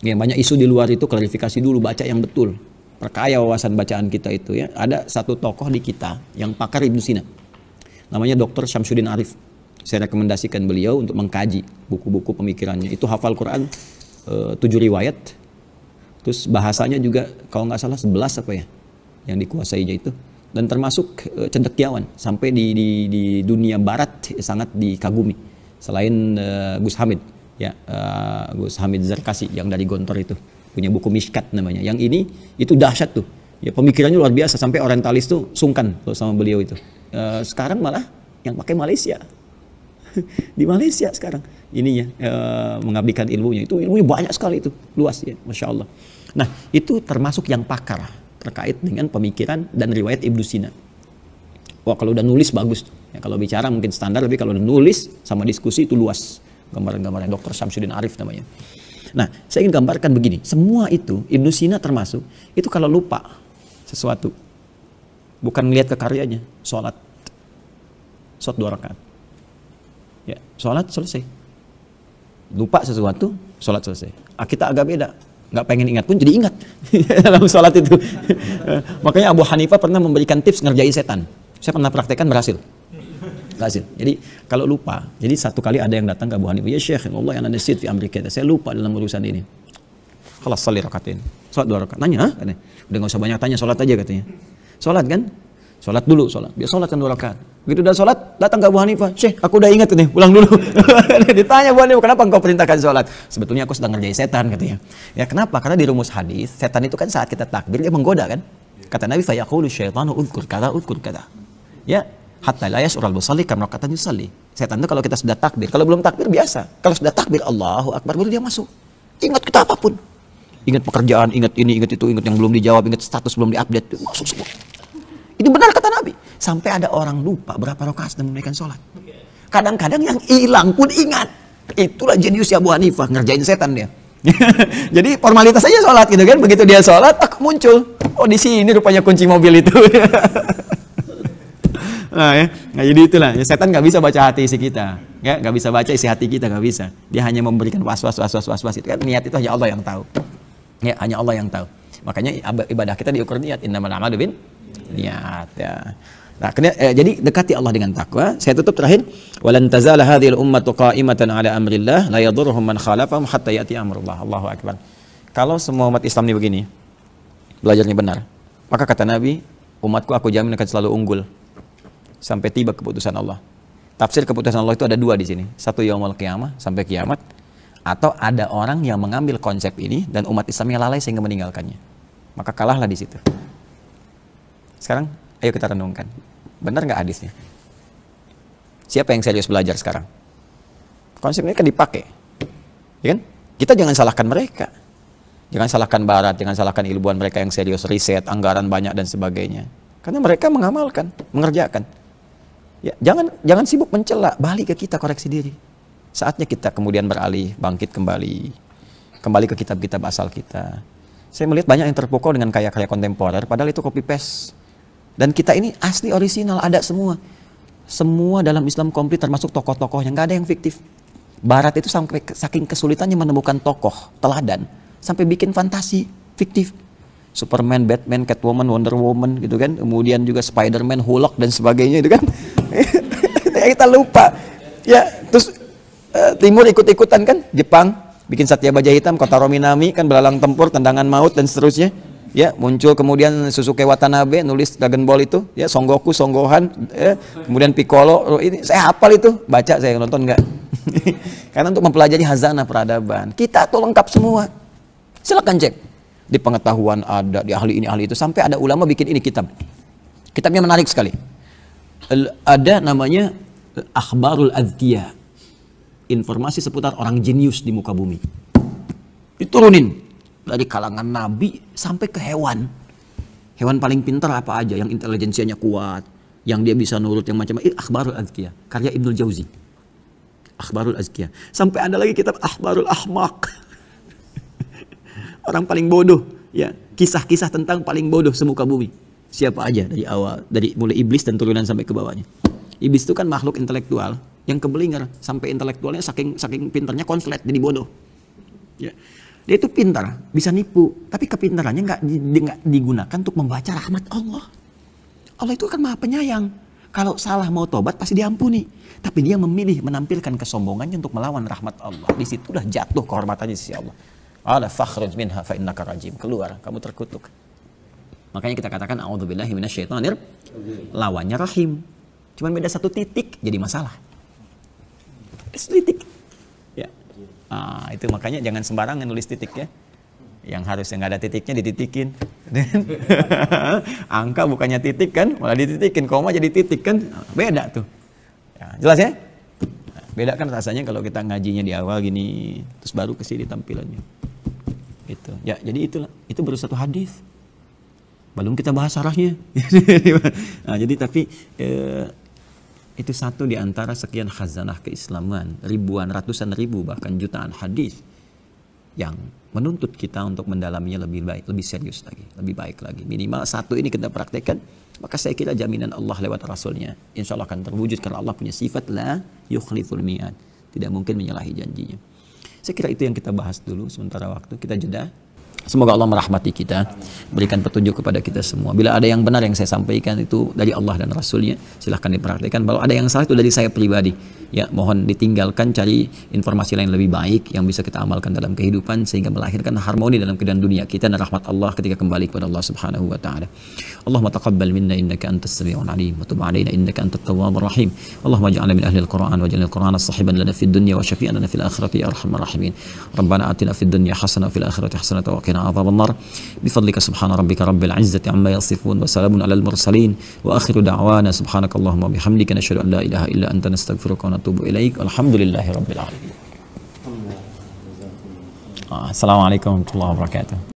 Ya, banyak isu di luar itu, klarifikasi dulu, baca yang betul. Perkaya wawasan bacaan kita itu ya. Ada satu tokoh di kita yang pakar Ibnu Sina. Namanya Dr. Syamsuddin Arif. Saya rekomendasikan beliau untuk mengkaji buku-buku pemikirannya. Itu hafal Quran 7 riwayat. Terus bahasanya juga kalau nggak salah 11 apa ya yang dikuasainya itu. Dan termasuk cendekiawan sampai di dunia barat sangat dikagumi. Selain Gus Hamid, ya, Gus Hamid Zarkasi yang dari Gontor itu punya buku Mishkat namanya. Yang ini itu dahsyat tuh. Ya, pemikirannya luar biasa sampai orientalis tuh sungkan sama beliau itu. Sekarang malah yang pakai Malaysia. Di Malaysia sekarang ininya mengabdikan ilmunya. Itu ilmunya banyak sekali itu, luas ya, Masya Allah. Nah, itu termasuk yang pakar terkait dengan pemikiran dan riwayat Ibnu Sina. Wah, kalau udah nulis bagus. Ya, kalau bicara mungkin standar, tapi kalau udah nulis sama diskusi itu luas. Gambaran-gambaran Dr. Syamsuddin Arif namanya. Nah, saya ingin gambarkan begini. Semua itu, Ibnu Sina termasuk, itu kalau lupa sesuatu, bukan melihat ke karyanya, sholat 2 rakaat. Ya, sholat selesai. Lupa sesuatu, sholat selesai. Kita agak beda. Nggak pengen ingat pun jadi ingat dalam sholat itu. Makanya Abu Hanifah pernah memberikan tips ngerjain setan. Saya pernah praktekkan, berhasil. Jadi kalau lupa, jadi satu kali ada yang datang ke Abu Hanifah, ya Syekh, Allah yang nasid fi amri kita. Saya lupa dalam urusan ini. Khalas sholli rakaatain. Salat 2 rakaat. Nanya, katanya. Udah enggak usah banyak tanya, salat aja katanya. Salat kan? Salat dulu, salat. Dia salat kan 2 rakaat. Begitu udah salat, datang ke Abu Hanifah. Syekh, aku udah ingat nih, pulang dulu. Ditanya Abu Hanifah, kenapa engkau perintahkan salat? Sebetulnya aku sedang ngerjain setan katanya. Ya kenapa? Karena di rumus hadis, setan itu kan saat kita takbir dia menggoda kan? Kata Nabi, fa yaqulu syaitanu udhkur kata. Ya, hatta la yas'ural musalli kam rakatan yusalli. Setan itu kalau kita sudah takbir, kalau belum takbir biasa. Kalau sudah takbir Allahu Akbar baru dia masuk. Ingat kita apapun. Ingat pekerjaan, ingat ini, ingat itu, ingat yang belum dijawab, ingat status belum diupdate, masuk semua. Itu benar kata Nabi. Sampai ada orang lupa berapa rakaat sedang menunaikan sholat. Kadang-kadang yang hilang pun ingat. Itulah jenius Abu Hanifah, ngerjain setan dia. Jadi formalitas aja sholat gitu kan. Begitu dia sholat, muncul. Oh di sini rupanya kunci mobil itu. Nah jadi itulah. Setan nggak bisa baca hati isi kita. Ya, nggak bisa baca isi hati kita, nggak bisa. Dia hanya memberikan was-was itu kan. Niat itu hanya Allah yang tahu. Ya, hanya Allah yang tahu. Makanya ibadah kita diukur niat. Innamal a'malu bin niat ya. Nah, jadi dekati Allah dengan takwa. Saya tutup terakhir, walan tazala hadhil ummatu qa'imatan ala amrillah la yadurruhum man khalafahum hatta ya'ti amrullah. Allahu akbar. Kalau semua umat Islam ini begini, belajarnya benar, maka kata Nabi, umatku aku jamin akan selalu unggul sampai tiba keputusan Allah. Tafsir keputusan Allah itu ada 2 di sini. Satu yaumul qiyamah, sampai kiamat, atau ada orang yang mengambil konsep ini dan umat Islamnya lalai sehingga meninggalkannya. Maka kalahlah di situ. Sekarang ayo kita renungkan, benar nggak hadisnya? Siapa yang serius belajar sekarang? Konsep ini kan dipakai, ya kan? Kita jangan salahkan mereka, jangan salahkan Barat, jangan salahkan ilmuwan mereka yang serius, riset, anggaran banyak dan sebagainya. Karena mereka mengamalkan, mengerjakan. Ya, jangan sibuk mencela, balik ke kita, koreksi diri. Saatnya kita kemudian beralih, bangkit kembali ke kitab-kitab asal kita. Saya melihat banyak yang terpukau dengan karya-karya kontemporer, padahal itu copy paste. Dan kita ini asli orisinal, ada semua. Semua dalam Islam komplit termasuk tokoh-tokohnya, nggak ada yang fiktif. Barat itu sampai saking kesulitannya menemukan tokoh, teladan, sampai bikin fantasi, fiktif. Superman, Batman, Catwoman, Wonder Woman gitu kan. Kemudian juga Spider-Man, Hulk dan sebagainya itu kan. Kita lupa. Ya, terus Timur ikut-ikutan kan, Jepang bikin Satya Baja Hitam, Kotaro Minami kan belalang tempur, tendangan maut dan seterusnya. Ya, muncul kemudian Susuke Watanabe nulis Dragon Ball itu, ya, Son Goku, Son Gohan, ya, kemudian Piccolo, ini saya hafal itu, baca saya nonton enggak? Karena untuk mempelajari hazanah peradaban, kita tuh lengkap semua. Silakan cek. Di pengetahuan ada, di ahli ini ahli itu, sampai ada ulama bikin ini kitab. Kitabnya menarik sekali. Ada namanya Akhbarul Azkiya. Informasi seputar orang jenius di muka bumi. Diturunin. Dari kalangan nabi sampai ke hewan. Hewan paling pintar apa aja, yang intelijensianya kuat, yang dia bisa nurut, yang macam-macam. Akhbarul Azkiya, karya Ibnul Jauzi. Akhbarul Azkiya. Sampai ada lagi kitab Akhbarul Ahmaq. Orang paling bodoh, ya, kisah-kisah tentang paling bodoh semuka bumi. Siapa aja dari awal, dari mulai iblis dan turunan sampai ke bawahnya. Iblis itu kan makhluk intelektual yang kebelinger, sampai intelektualnya saking pintarnya konslet jadi bodoh. Ya. Dia itu pintar, bisa nipu, tapi kepintarannya nggak digunakan untuk membaca rahmat Allah. Allah itu kan maha penyayang. Kalau salah mau tobat pasti diampuni. Tapi dia memilih menampilkan kesombongannya untuk melawan rahmat Allah. Disitulah jatuh kehormatannya di sisi Allah. Ala fakhrun minha fa innaka rajim. Keluar, kamu terkutuk. Makanya kita katakan a'udzubillahi minasyaitonir. Lawannya rahim. Cuman beda 1 titik jadi masalah. 1 titik. Ya. Itu makanya jangan sembarangan nulis titik ya. Yang harusnya nggak ada titiknya dititikin. Angka bukannya titik kan, malah dititikin. Koma jadi titik kan, beda tuh. Ya, jelas ya? Beda kan rasanya kalau kita ngajinya di awal gini, terus baru ke sini tampilannya. Gitu. Ya, jadi itulah. Itu baru 1 hadis. Belum kita bahas syarahnya. Nah, jadi tapi itu 1 di antara sekian khazanah keislaman, ribuan, ratusan ribu, bahkan jutaan hadis yang menuntut kita untuk mendalaminya lebih baik, lebih serius lagi, lebih baik lagi. Minimal 1 ini kita praktekkan, maka saya kira jaminan Allah lewat Rasulnya insya Allah akan terwujud, karena Allah punya sifat la yukhliful mi'ad, tidak mungkin menyalahi janjinya. Saya kira itu yang kita bahas dulu, sementara waktu kita jeda. Semoga Allah merahmati kita, berikan petunjuk kepada kita semua. Bila ada yang benar yang saya sampaikan itu dari Allah dan Rasulnya, silahkan dipraktikkan. Kalau ada yang salah itu dari saya pribadi Ya, mohon ditinggalkan, cari informasi lain lebih baik yang bisa kita amalkan dalam kehidupan sehingga melahirkan harmoni dalam kehidupan dunia kita dan rahmat Allah ketika kembali kepada Allah Subhanahu wa taala. Allahumma taqabbal minna innaka antas samiul alim wa tub alaina innaka antat tawwabur rahim. Allahumma ij'alna min ahlil Qur'an waj'alna al-Qur'ana sahiban lana fid dunya wa syafi'an lana fil akhirati ya arhamar rahimin. Rabbana atina fid dunya hasanah wa fil akhirati hasanah wa qina adzaban nar. Bifadlika subhana rabbika rabbil izzati amma yasifun wa salamun alal mursalin wa akhiru da'wana subhanakallahumma wa bihamdika nashhadu an la ilaha illa anta nastaghfiruka wa natubu ilaik. Alhamdulillahi rabbil alamin. Assalamualaikum warahmatullahi wabarakatuh.